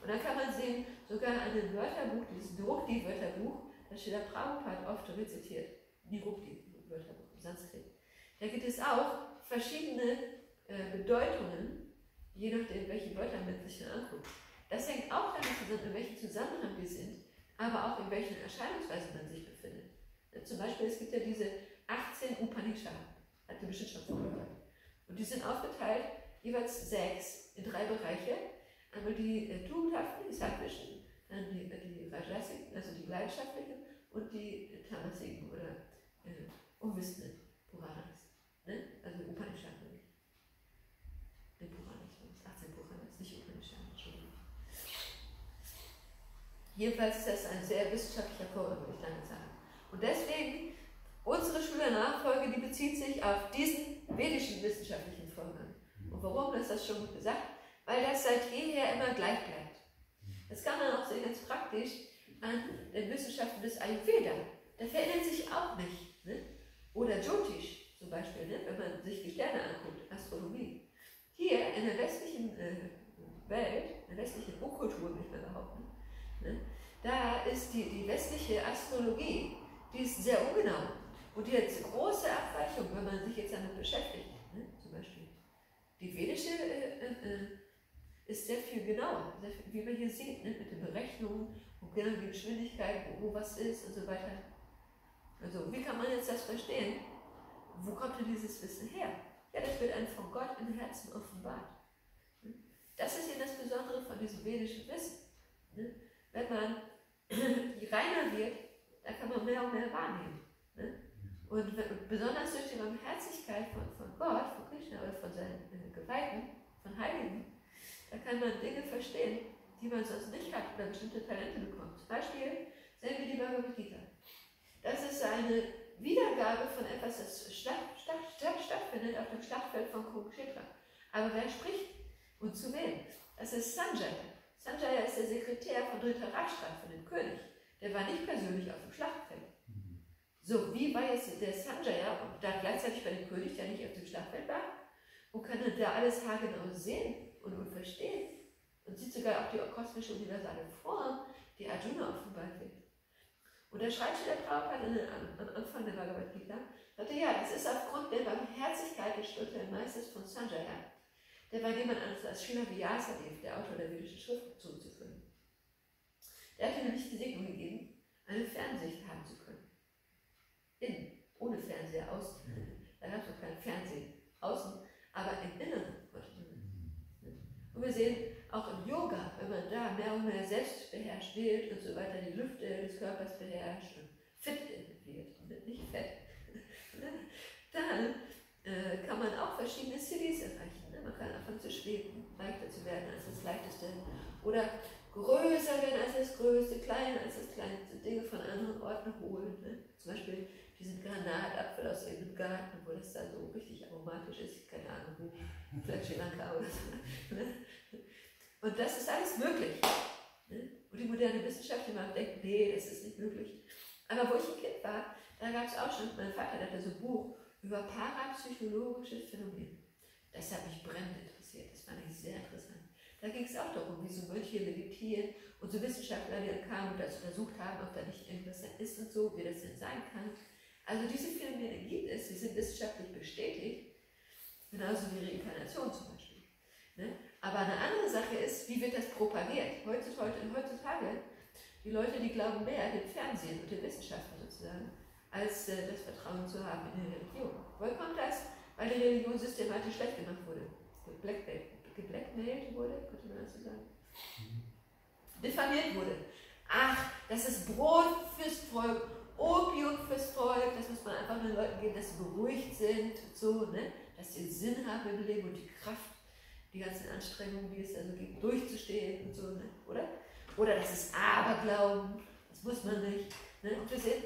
Und dann kann man sehen, sogar an dem Wörterbuch, dieses Nirukti-Wörterbuch, das Srila Prabhupada oft rezitiert. Nirukti-Wörterbuch im Sanskrit. Da gibt es auch verschiedene Bedeutungen, je nachdem, welche Wörter man sich anguckt. Das hängt auch damit zusammen, in welchem Zusammenhang wir sind, aber auch in welchen Erscheinungsweisen man sich befindet. Zum Beispiel, es gibt ja diese 18 18 Upanishaden. Hat ihr bestimmt schon vorgehört. Und die sind aufgeteilt, jeweils 6 in 3 Bereiche. Einmal die tugendhaften, die sattvischen, dann die rajasiken, also die leidenschaftlichen, und die tamasiken oder unwissenden Puranas. Ne? Also Upanishaden. Die Puranas, 18 Puranas, nicht Upanishaden, Entschuldigung. Jedenfalls ist das ein sehr wissenschaftlicher Vorgang, würde ich damit sagen. Und deswegen, unsere Schülernachfolge, die bezieht sich auf diesen vedischen wissenschaftlichen Vorgang. Und warum ist das schon gesagt? Weil das seit jeher immer gleich bleibt. Das kann man auch sehen ganz praktisch an den Wissenschaften des Ayurveda. Der verändert sich auch nicht. Ne? Oder Jyotish zum Beispiel, ne? Wenn man sich die Sterne anguckt, Astronomie. Hier in der westlichen Welt, in der westlichen Urkultur, will ich mal behaupten, ne? Da ist die westliche Astrologie, die ist sehr ungenau. Und die hat große Abweichung, wenn man sich jetzt damit beschäftigt. Ne? Zum Beispiel. Die vedische ist sehr viel genauer, sehr viel, wie man hier sieht, ne? Mit den Berechnungen und genau die Geschwindigkeit, wo was ist und so weiter. Also, wie kann man jetzt das verstehen? Wo kommt denn dieses Wissen her? Ja, das wird einem von Gott im Herzen offenbart. Das ist eben das Besondere von diesem vedischen Wissen. Ne? Wenn man reiner wird, da kann man mehr und mehr wahrnehmen. Ne? Und besonders durch die Barmherzigkeit von Gott, von Krishna oder von seinen Geweihten, von Heiligen, da kann man Dinge verstehen, die man sonst nicht hat oder bestimmte Talente bekommt. Zum Beispiel sehen wir die Bhagavad Gita. Das ist eine Wiedergabe von etwas, das stattfindet auf dem Schlachtfeld von Kurukshetra. Aber wer spricht und zu wem? Das ist Sanjaya. Sanjaya ist der Sekretär von Dhritarashtra, von dem König. Der war nicht persönlich auf dem Schlachtfeld. So, wie war jetzt der Sanjaya und da gleichzeitig bei dem König, der nicht auf dem Schlachtfeld war? Und kann er da alles haargenau sehen und verstehen? Und sieht sogar auch die kosmische universale Form, die Arjuna offenbart wird. Und da schreibt schon der Prabhupada am Anfang der Bhagavad Gita, sagte, ja, das ist aufgrund der Barmherzigkeit des spirituellen Meisters von Sanjaya, der war jemand anderes als Srila Vyasadeva, der Autor der vedischen Schriften, zuzuführen. Der hat ihm nämlich die Segnung gegeben, eine Fernsicht haben zu können. Innen, ohne Fernseher, außen. Da gab es noch kein Fernsehen. Außen, aber im Inneren konnte man. Und wir sehen auch im Yoga, wenn man da mehr und mehr selbstbeherrscht wird und so weiter, die Lüfte des Körpers beherrscht und fit wird und nicht fett, dann kann man auch verschiedene Cities erreichen. Man kann anfangen zu schweben, leichter zu werden als das Leichteste oder größer werden als das Größte, kleiner als das Kleinste, Dinge von anderen Orten holen. Ne? Zum Beispiel diesen Granatapfel aus irgendeinem Garten, wo das da so richtig aromatisch ist, keine Ahnung wo, vielleicht Sri Lanka oder so. Ne? Und das ist alles möglich. Ne? Und die moderne Wissenschaft immer denkt, nee, das ist nicht möglich. Aber wo ich ein Kind war, da gab es auch schon, mein Vater hatte so ein Buch über parapsychologische Phänomene. Das hat mich brennend interessiert, das fand ich sehr interessant. Da ging es auch darum, wie so Mönche meditieren und so Wissenschaftler, die dann kamen und das untersucht haben, ob da nicht irgendwas ist und so, wie das denn sein kann. Also diese Phänomene gibt es, die sind wissenschaftlich bestätigt, genauso wie Reinkarnation zum Beispiel. Ne? Aber eine andere Sache ist, wie wird das propagiert? Heutzutage, die Leute, die glauben mehr dem Fernsehen und den Wissenschaften sozusagen, als das Vertrauen zu haben in die Religion. Woher kommt das? Weil die Religion systematisch schlecht gemacht wurde, geblackmailt wurde, könnte man das so sagen, diffamiert wurde. Ach, das ist Brot fürs Volk, Opium fürs Volk, das muss man einfach den Leuten geben, dass sie beruhigt sind und so, ne? Dass sie einen Sinn haben im Leben und die Kraft, die ganzen Anstrengungen, die es also gibt, durchzustehen und so, ne? Oder das ist Aberglauben, das muss man nicht. Ne? Und wir sehen,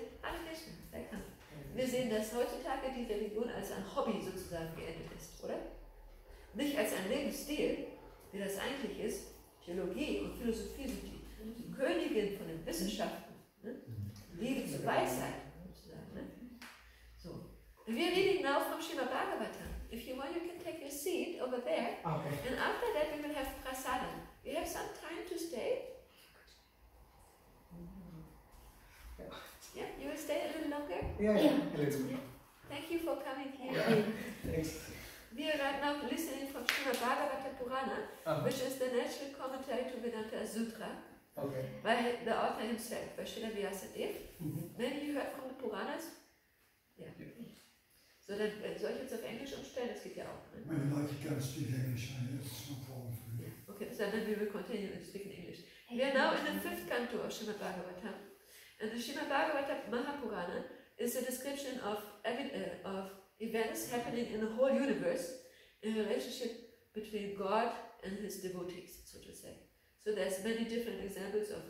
wir sehen, dass heutzutage die Religion als ein Hobby sozusagen geendet ist, oder? Nicht als ein Lebensstil, wie das eigentlich ist. Theologie und Philosophie sind die Königin von den Wissenschaften. Ne? Liebe zur Weisheit, sozusagen. Ne? So. We're reading now from Srimad Bhagavatam. If you want, you can take your seat over there. Okay. And after that, we will have prasadam. You have some time to stay? Yeah, you will stay a little longer? Yeah, a little bit. Thank you for coming here. Yeah, thanks. We are right now listening from Srimad Bhagavata Purana, which is the natural commentary to Vedanta Sutra, by the author himself, by Srila Vyasadeva. Maybe you heard from the Puranas? Yeah. So, dann soll ich jetzt auf Englisch umstellen? Das geht ja auch. Ne? Meine Leute can speak English, it's no problem for me. Okay, so then we will continue to speak in English. We are now in the 5th canto of Srimad Bhagavatam. And the Srimad Bhagavatam Mahapurana is a description of events happening in the whole universe in relationship between God and his devotees, so to say. So there's many different examples of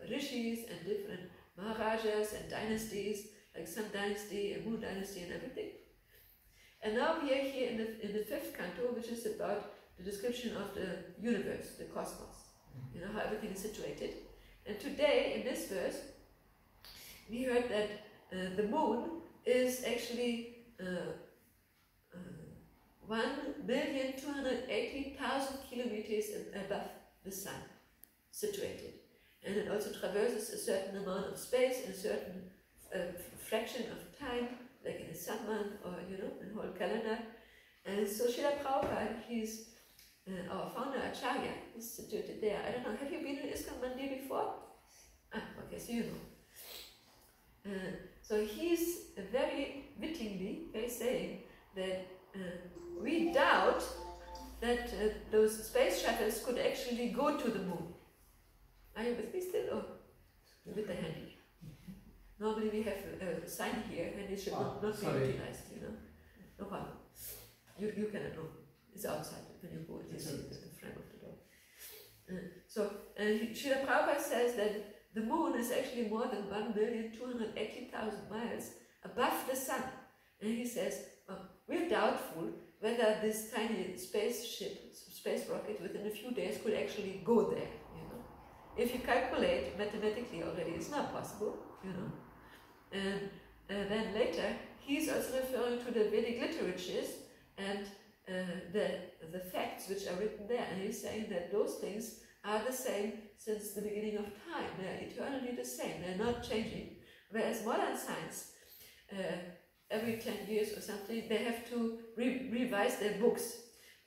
rishis and different maharajas and dynasties, like Sun Dynasty and Moon Dynasty and everything. And now we are here in the 5th canto, which is about the description of the universe, the cosmos, you know, how everything is situated. And today, in this verse, we heard that the moon is actually 1,280,000 kilometers above the sun, situated. And it also traverses a certain amount of space in a certain fraction of time, like in a sun month or, you know, in a whole calendar. And so Srila Prabhupada, he's our founder Acharya, is situated there. I don't know, have you been in ISKCON Mandir before? Ah, okay, so you know. So he's very wittingly saying that we doubt that those space shuttles could actually go to the moon. Are you with me still? Or with the handy? Normally we have a sign here and it should not be utilized, you know. No problem. You cannot know. It's outside when you go and you see it at the front of the door. So Srila Prabhupada says that the moon is actually more than 1,280,000 miles above the sun. And he says, we're doubtful whether this tiny space rocket within a few days could actually go there, you know. If you calculate mathematically already, it's not possible, you know. And then later, he's also referring to the Vedic literatures and the facts which are written there. And he's saying that those things are the same since the beginning of time. They are eternally the same. They're not changing. Whereas modern science, every 10 years or something, they have to revise their books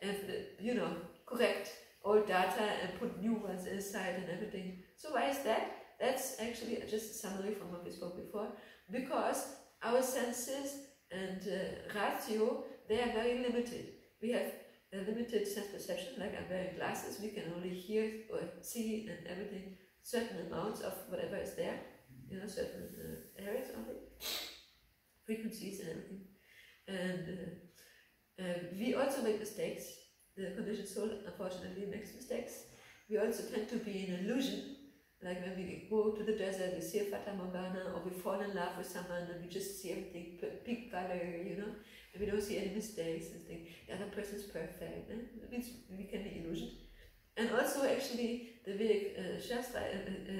and, you know, correct old data and put new ones inside and everything. So why is that? That's actually just a summary from what we spoke before. Because our senses and ratio, they are very limited. We have a limited sense perception, like I'm wearing glasses, we can only hear or see and everything, certain amounts of whatever is there, you know, certain areas of it, frequencies and everything. And we also make mistakes. The conditioned soul, unfortunately, makes mistakes. We also tend to be in illusion, like when we go to the desert, we see a Fata Morgana, or we fall in love with someone and we just see everything pink color, you know, and we don't see any mistakes and think the other person is perfect. It means we can be illusioned. And also, actually, the Vedic Shastra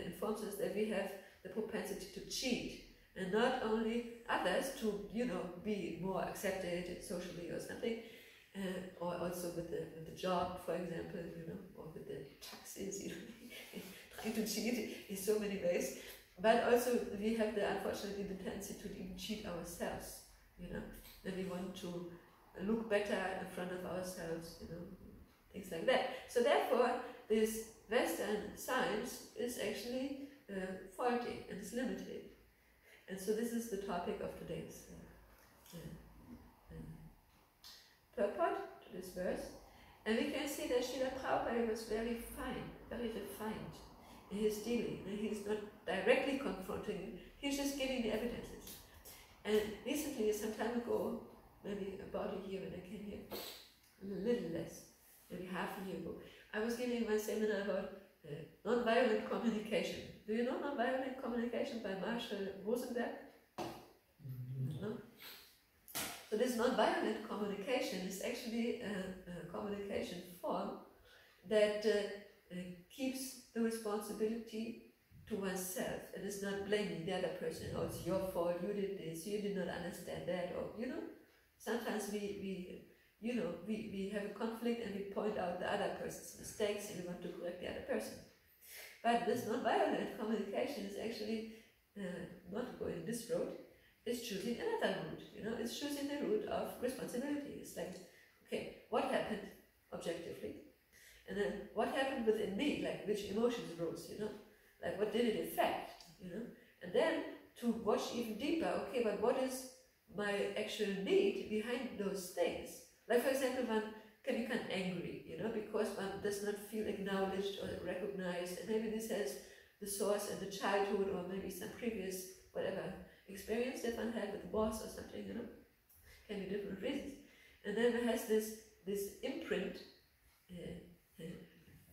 informs us that we have the propensity to cheat, and not only others to, you know, be more accepted socially or something, or also with the job, for example, you know, or with the taxes, you know. Trying to cheat in so many ways, but also we have unfortunately the tendency to even cheat ourselves, you know, that we want to look better in front of ourselves, you know, things like that. So therefore, this Western science is actually faulty and is limited. And so this is the topic of today's purport to this verse. And we can see that Srila Prabhupada was very fine, very refined in his dealing. And he's not directly confronting him, he's just giving the evidences. And recently, some time ago, maybe about a year when I came here, a little less, maybe half a year ago, I was giving my seminar about nonviolent communication. Do you know nonviolent communication by Marshall Rosenberg? No? So this nonviolent communication is actually a communication form that keeps the responsibility to oneself. It is not blaming the other person. Oh, it's your fault, you did this, you did not understand that, or, you know, sometimes we have a conflict and we point out the other person's mistakes and we want to correct the other person. But this non-violent communication is actually not going this road. It's choosing another route, you know, it's choosing the route of responsibility. It's like, okay, what happened objectively? And then what happened within me, like which emotions rose, you know, like what did it affect, you know? And then to watch even deeper, okay, but what is my actual need behind those things. Like for example, one can become angry, because one does not feel acknowledged or recognized, and maybe this has the source in the childhood or maybe some previous whatever experience that one had with the boss or something, can be different reasons. And then it has this imprint,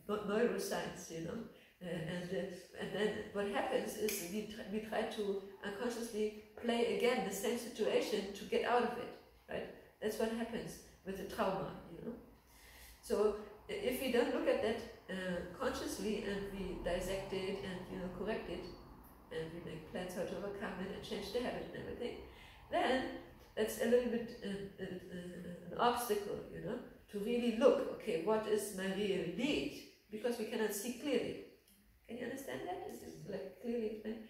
not neuroscience, and then what happens is we try to unconsciously play again the same situation to get out of it, right? That's what happens with the trauma, So if we don't look at that consciously and we dissect it and correct it, and we make plans how to overcome it and change the habit and everything, then that's a little bit an obstacle, to really look, okay, what is my real need? Because we cannot see clearly. Can you understand that? Is this like clearly explained?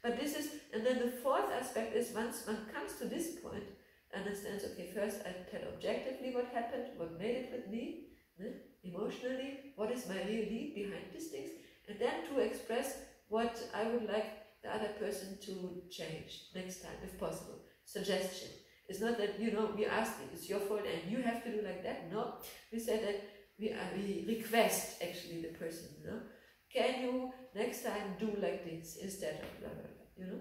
But this is, and then the fourth aspect is once one comes to this point, understands, okay, first I tell objectively what happened, what made it with me, emotionally, what is my real need behind these things, and then to express what I would like the other person to change next time, if possible. Suggestion. It's not that, we ask, it's your fault and you have to do like that. No, we say that we request actually the person, Can you next time do like this instead of blah, blah, blah,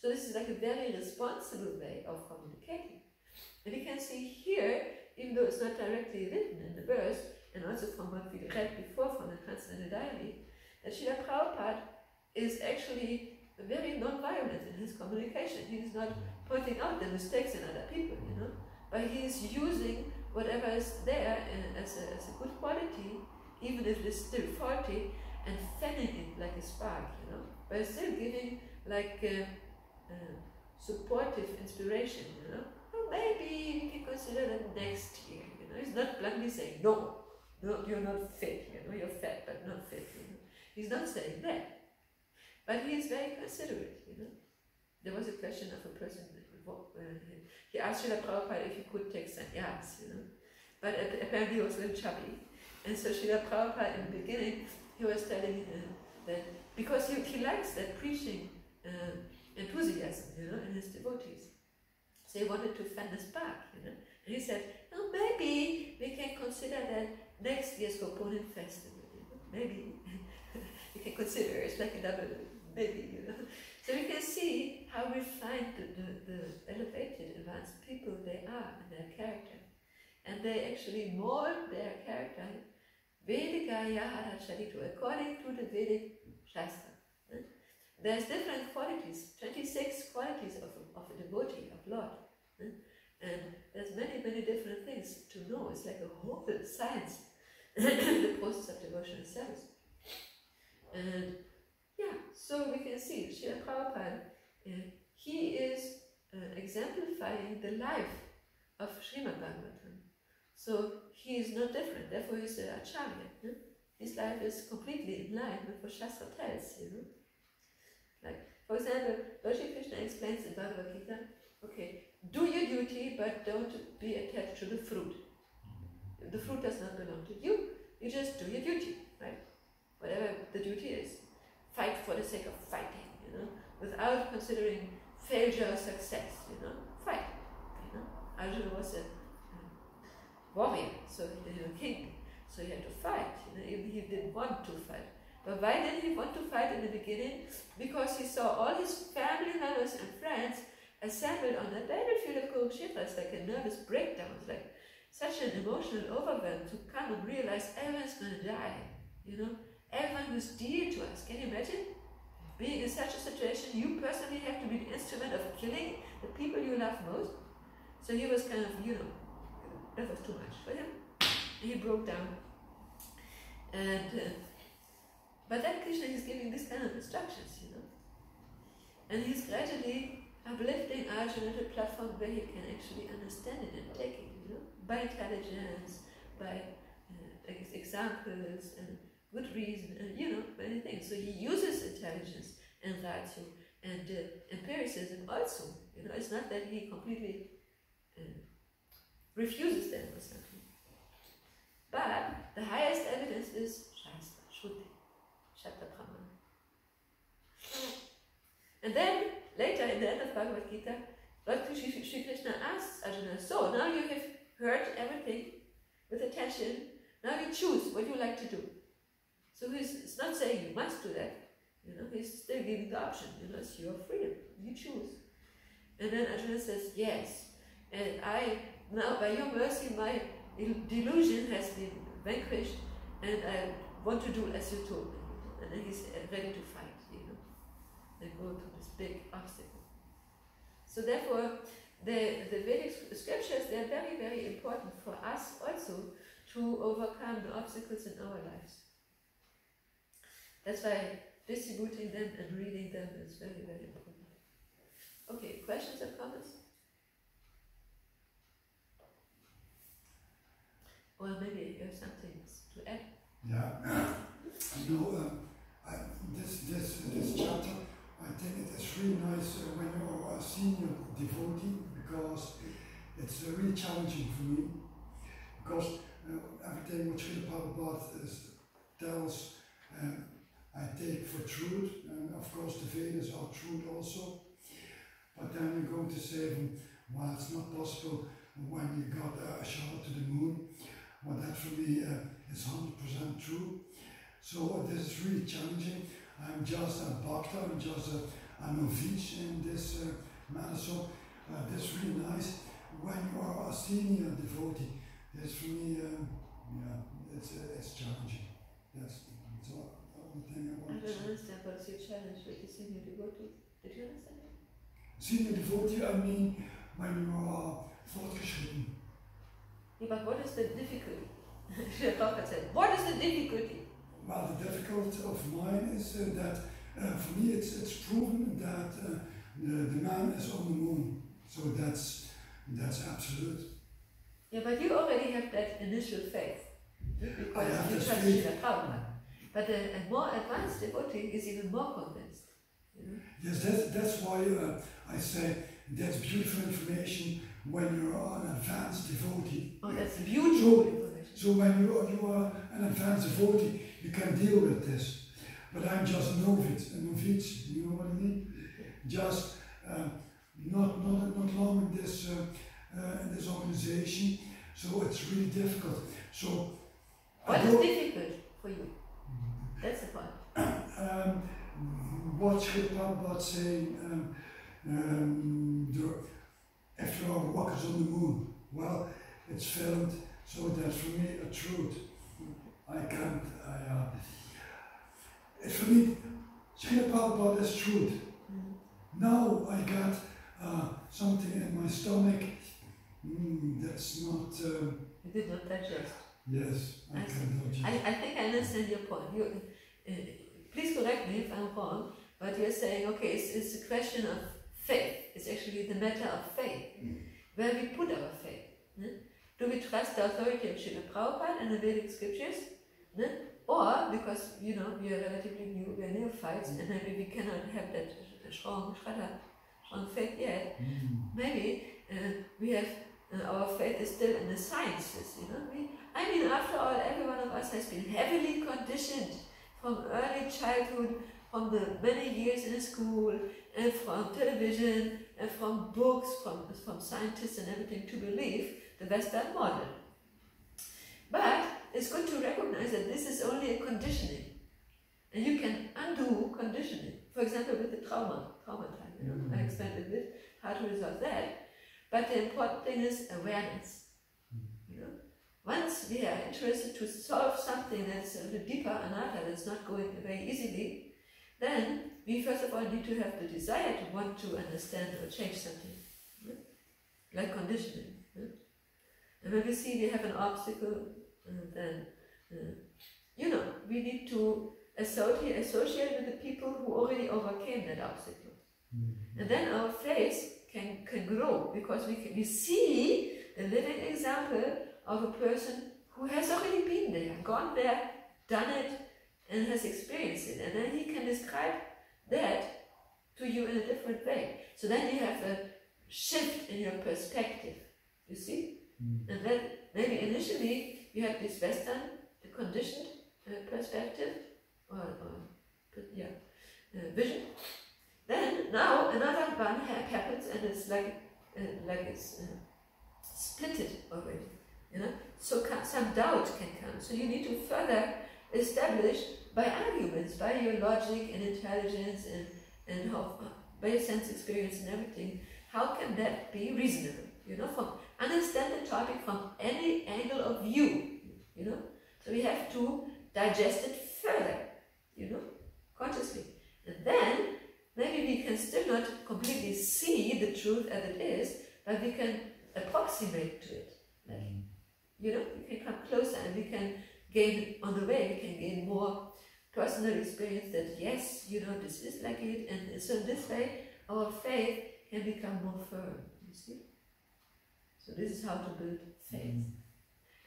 So this is like a very responsible way of communicating. And you can see here, even though it's not directly written in the verse, and also from what we read before from the Transcendental Diary, that Srila Prabhupada is actually very non-violent in his communication. He is not pointing out the mistakes in other people, but he is using whatever is there as a good quality, even if it is still faulty, and fanning it like a spark, but still giving like supportive inspiration, Well, maybe we can consider that next year, He's not bluntly saying, no, you're not fit, you're fat but not fit, He's not saying that. But he is very considerate, There was a question of a person, he asked Srila Prabhupada if he could take sannyas, But apparently he was a little chubby. And so Srila Prabhupada in the beginning, he was telling that, because he likes that preaching enthusiasm, in his devotees. So he wanted to fan the spark, And he said, oh, maybe we can consider that next year's Gopunim festival, Maybe we can consider it's like a double, maybe, So we can see how refined the elevated, advanced people they are in their character. And they actually mold their character Vedikaya Haracharito, according to the Vedic Shastra. There's different qualities, 26 qualities of a devotee, of Lord. And there's many, many different things to know. It's like a whole science, the process of devotional service. And so we can see Srila Prabhupada, he is exemplifying the life of Srimad Bhagavatam. So he is not different, therefore he is an Acharya. His life is completely in line with what Shastra tells, Like, for example, Lord Shri Krishna explains in Bhagavad Gita, okay, do your duty, but don't be attached to the fruit. The fruit does not belong to you, you just do your duty, right? Whatever the duty is. Fight for the sake of fighting, without considering failure or success, Fight, Arjuna was a warrior, so he was a king, so he had to fight, even he didn't want to fight. But why did he want to fight in the beginning? Because he saw all his family members and friends assembled on the battlefield of Kurukshetra. It's like a nervous breakdown. It's like such an emotional overwhelm to come and realize everyone's going to die, Everyone who's dear to us. Can you imagine? Being in such a situation, you personally have to be the instrument of killing the people you love most. So he was kind of, that was too much for him. And he broke down. And but then Krishna is giving this kind of instructions, And he's gradually uplifting Arjuna to a platform where he can actually understand it and take it, by intelligence, by examples and good reason, and many things. So he uses intelligence and ratio and empiricism also. It's not that he completely refuses them or something. But the highest evidence is Shastra, Shruti, Shatra Pramana. And then later in the end of Bhagavad Gita, Lord Sri Krishna asks Arjuna, so now you have heard everything with attention, now you choose what you like to do. So he's not saying you must do that, he's still giving the option, it's your freedom, you choose. And then Arjuna says, yes, and now by your mercy, my delusion has been vanquished, and I want to do as you told me. And then he's ready to fight, and go to this big obstacle. So therefore, the Vedic scriptures, they are very, very important for us also to overcome the obstacles in our lives. That's why distributing them and reading them is very, very important. Okay, questions or comments? Or maybe you have something to add? Yeah, this chapter, I think it is really nice when you're a senior devotee, because it's really challenging for me, because everything what Srila Prabhupada tells, I take for truth, and of course the Vedas are truth also, but then you're going to say, well, it's not possible when you got a shout to the moon. Well, that for me is 100% true. So this is really challenging. I'm just a bhakta, I'm just a novice in this matter. So this is really nice. When you are a senior devotee, this for me, it's challenging. That's the only thing I want to say. I don't understand what's your challenge with the senior devotee. Did you understand it? Senior devotee, I mean, when you are fortgeschritten. Yeah, but what is the difficulty? Srila Prabhupada said, what is the difficulty? Well, the difficulty of mine is that for me it's proven that the man is on the moon. So that's absolute. Yeah, but you already have that initial faith. I have Because you this trust faith. Srila Prabhupada. But a more advanced devotee is even more convinced. Yes, that's why I say that's beautiful information when you're an advanced devotee. Oh, that's beautiful information. So when you are an advanced devotee, you can deal with this. But I'm just a novice, you know what I mean? Just not long in this organization, so it's really difficult. So What is difficult for you? That's the point. What Srila Prabhupada saying, if there are rockets on the moon, well, it's filmed, so that's for me a truth. It's for me, Srila Prabhupada is truth. Now I got something in my stomach, that's not... You did not digest. Yes, I can digest. I think I understand your point. Please correct me if I'm wrong, but you're saying, okay, it's a question of faith. It's actually the matter of faith, where we put our faith. Do we trust the authority of Srila Prabhupada and the Vedic scriptures? Or, because, we are relatively new, we are neophytes, and maybe we cannot have that strong faith yet, maybe we have, our faith is still in the sciences, after all, every one of us has been heavily conditioned from early childhood, from the many years in school, and from television, and from books, from scientists and everything, to believe the Western model. But it's good to recognize that this is only a conditioning. And you can undo conditioning. For example, with the trauma time, I explained a bit how to resolve that. But the important thing is awareness. Once we are interested to solve something that's a little deeper, anatta, that's not going very easily, then we first of all need to have the desire to want to understand or change something, like conditioning. And when we see we have an obstacle, then we need to associate with the people who already overcame that obstacle. And then our faith can grow, because we see the living example of a person who has already been there, gone there, done it, and has experienced it. And then he can describe that to you in a different way. So then you have a shift in your perspective, you see? And then maybe initially you had this Western, conditioned perspective, vision. Then now another one happens, and it's like like it's splitted already, you know. So some doubt can come. So you need to further establish by arguments, by your logic and intelligence and how, by your sense experience and everything, how can that be reasonable? You know, understand the topic from any angle of view, you know. So we have to digest it further, you know, consciously. And then maybe we can still not completely see the truth as it is, but we can approximate to it. Like, you know, we can come closer and we can gain, on the way, we can gain more personal experience that yes, you know, this is like it, and so this way our faith can become more firm, you see. So this is how to build faith.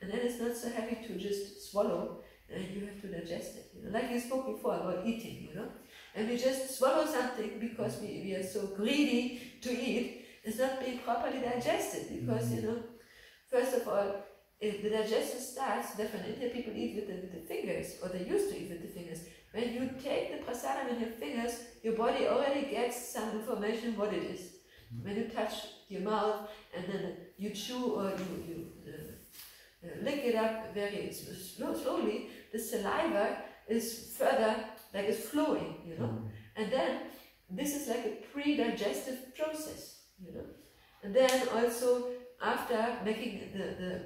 And then it's not so heavy to just swallow, you have to digest it. You know? Like we spoke before about eating, you know, and we just swallow something because we are so greedy to eat, it's not being properly digested because, you know, first of all, if the digestion starts, definitely people eat with the fingers, or they used to eat with the fingers. When you take the prasadam in your fingers, your body already gets some information what it is. When you touch your mouth and then you chew or you lick it up very slowly, the saliva is further, like it's flowing, you know. And then this is like a pre-digestive process, you know. And then also after making the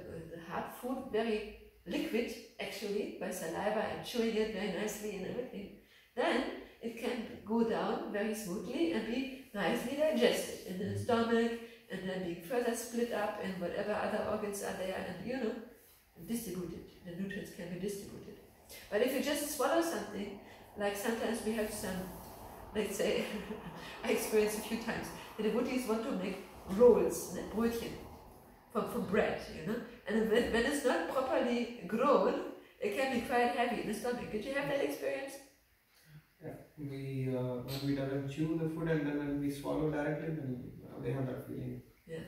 hard food very liquid, actually, by saliva and chewing it very nicely and everything, then it can go down very smoothly and be nicely digested in the stomach, and then being further split up and whatever other organs are there, and you know, distributed. The nutrients can be distributed. But if you just swallow something, like sometimes we have some, let's say, I experienced a few times, the devotees want to make rolls, brötchen, from bread, you know, and when it's not properly grown, it can be quite heavy in the stomach. Did you have that experience? Yeah, when we doesn't chew the food and then when we swallow directly, then they have that feeling. Yeah.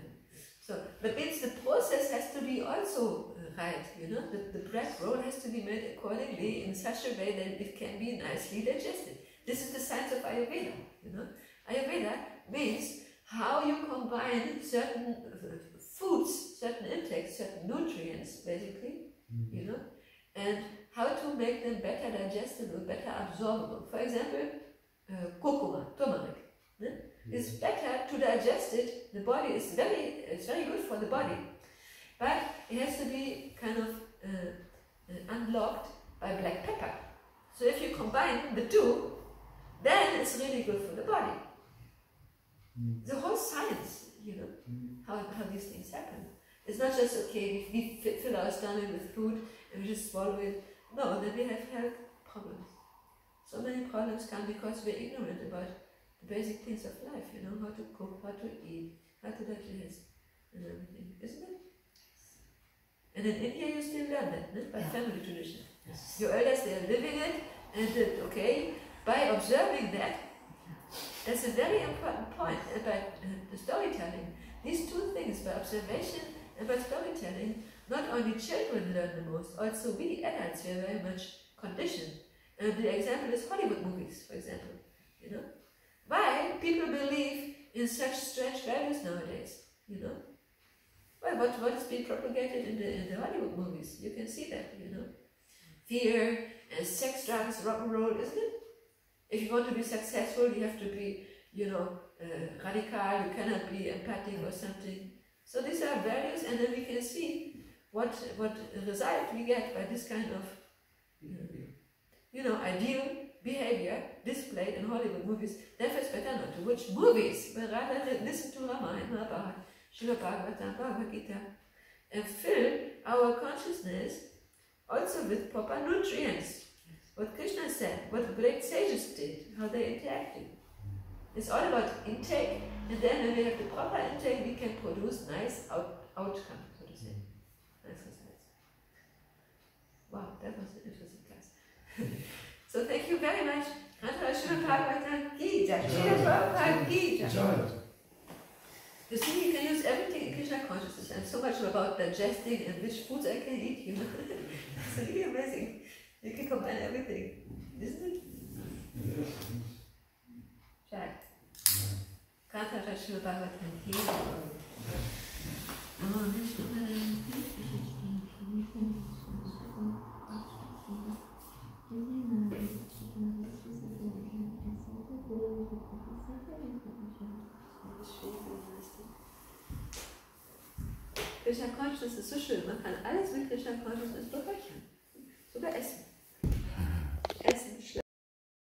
So, but means the process has to be also right, you know, the bread roll has to be made accordingly in such a way that it can be nicely digested. This is the science of Ayurveda, you know. Ayurveda means how you combine certain foods, certain intakes, certain nutrients, basically, you know, and how to make them better digestible, better absorbable. For example, kurkuma, turmeric. It's better to digest it. The body is it's very good for the body, but it has to be kind of unlocked by black pepper. So if you combine the two, then it's really good for the body. The whole science, you know, how these things happen. It's not just, okay, we fill our stomach with food and we just swallow it. No, then we have health problems. So many problems come because we're ignorant about the basic things of life, you know, how to cook, how to eat, how to digest, and everything, isn't it? And in India you still learn that, no? By family tradition. Yes. Your elders, they are living it, and okay, by observing that, that's a very important point about the storytelling. These two things, by observation and by storytelling, not only children learn the most, also we adults, we are very much conditioned. And the example is Hollywood movies, for example, you know. Why people believe in such strange values nowadays, you know? Well, what is being propagated in the Hollywood movies? You can see that, you know. Fear and sex, drugs, rock and roll, isn't it? If you want to be successful, you have to be, you know, radical, you cannot be empathic or something. So these are values, and then we can see what result we get by this kind of, you know, ideal behavior displayed in Hollywood movies. Therefore it's better not to watch movies, but rather listen to Ramayana, Mahabharata, Srila Bhagavatam, Bhagavad Gita, and fill our consciousness also with proper nutrients. What Krishna said, what the great sages did, how they interacted. It's all about intake, and then when we have the proper intake, we can produce nice outcome, so to say. Nice results. Wow, that was an interesting class. So thank you very much. Srila Bhagavatam Ki Jai. Srila Prabhupada Ki Jai. You see, you can use everything in Krishna consciousness, and so much about digesting and which foods I can eat, you know. It's really amazing. You can combine everything, isn't it? Yes. Jai. Kanta Srila Bhagavatam Ki Jai. Aber nicht über Krishna Consciousness ist so schön, man kann alles mit Krishna Consciousness berühren.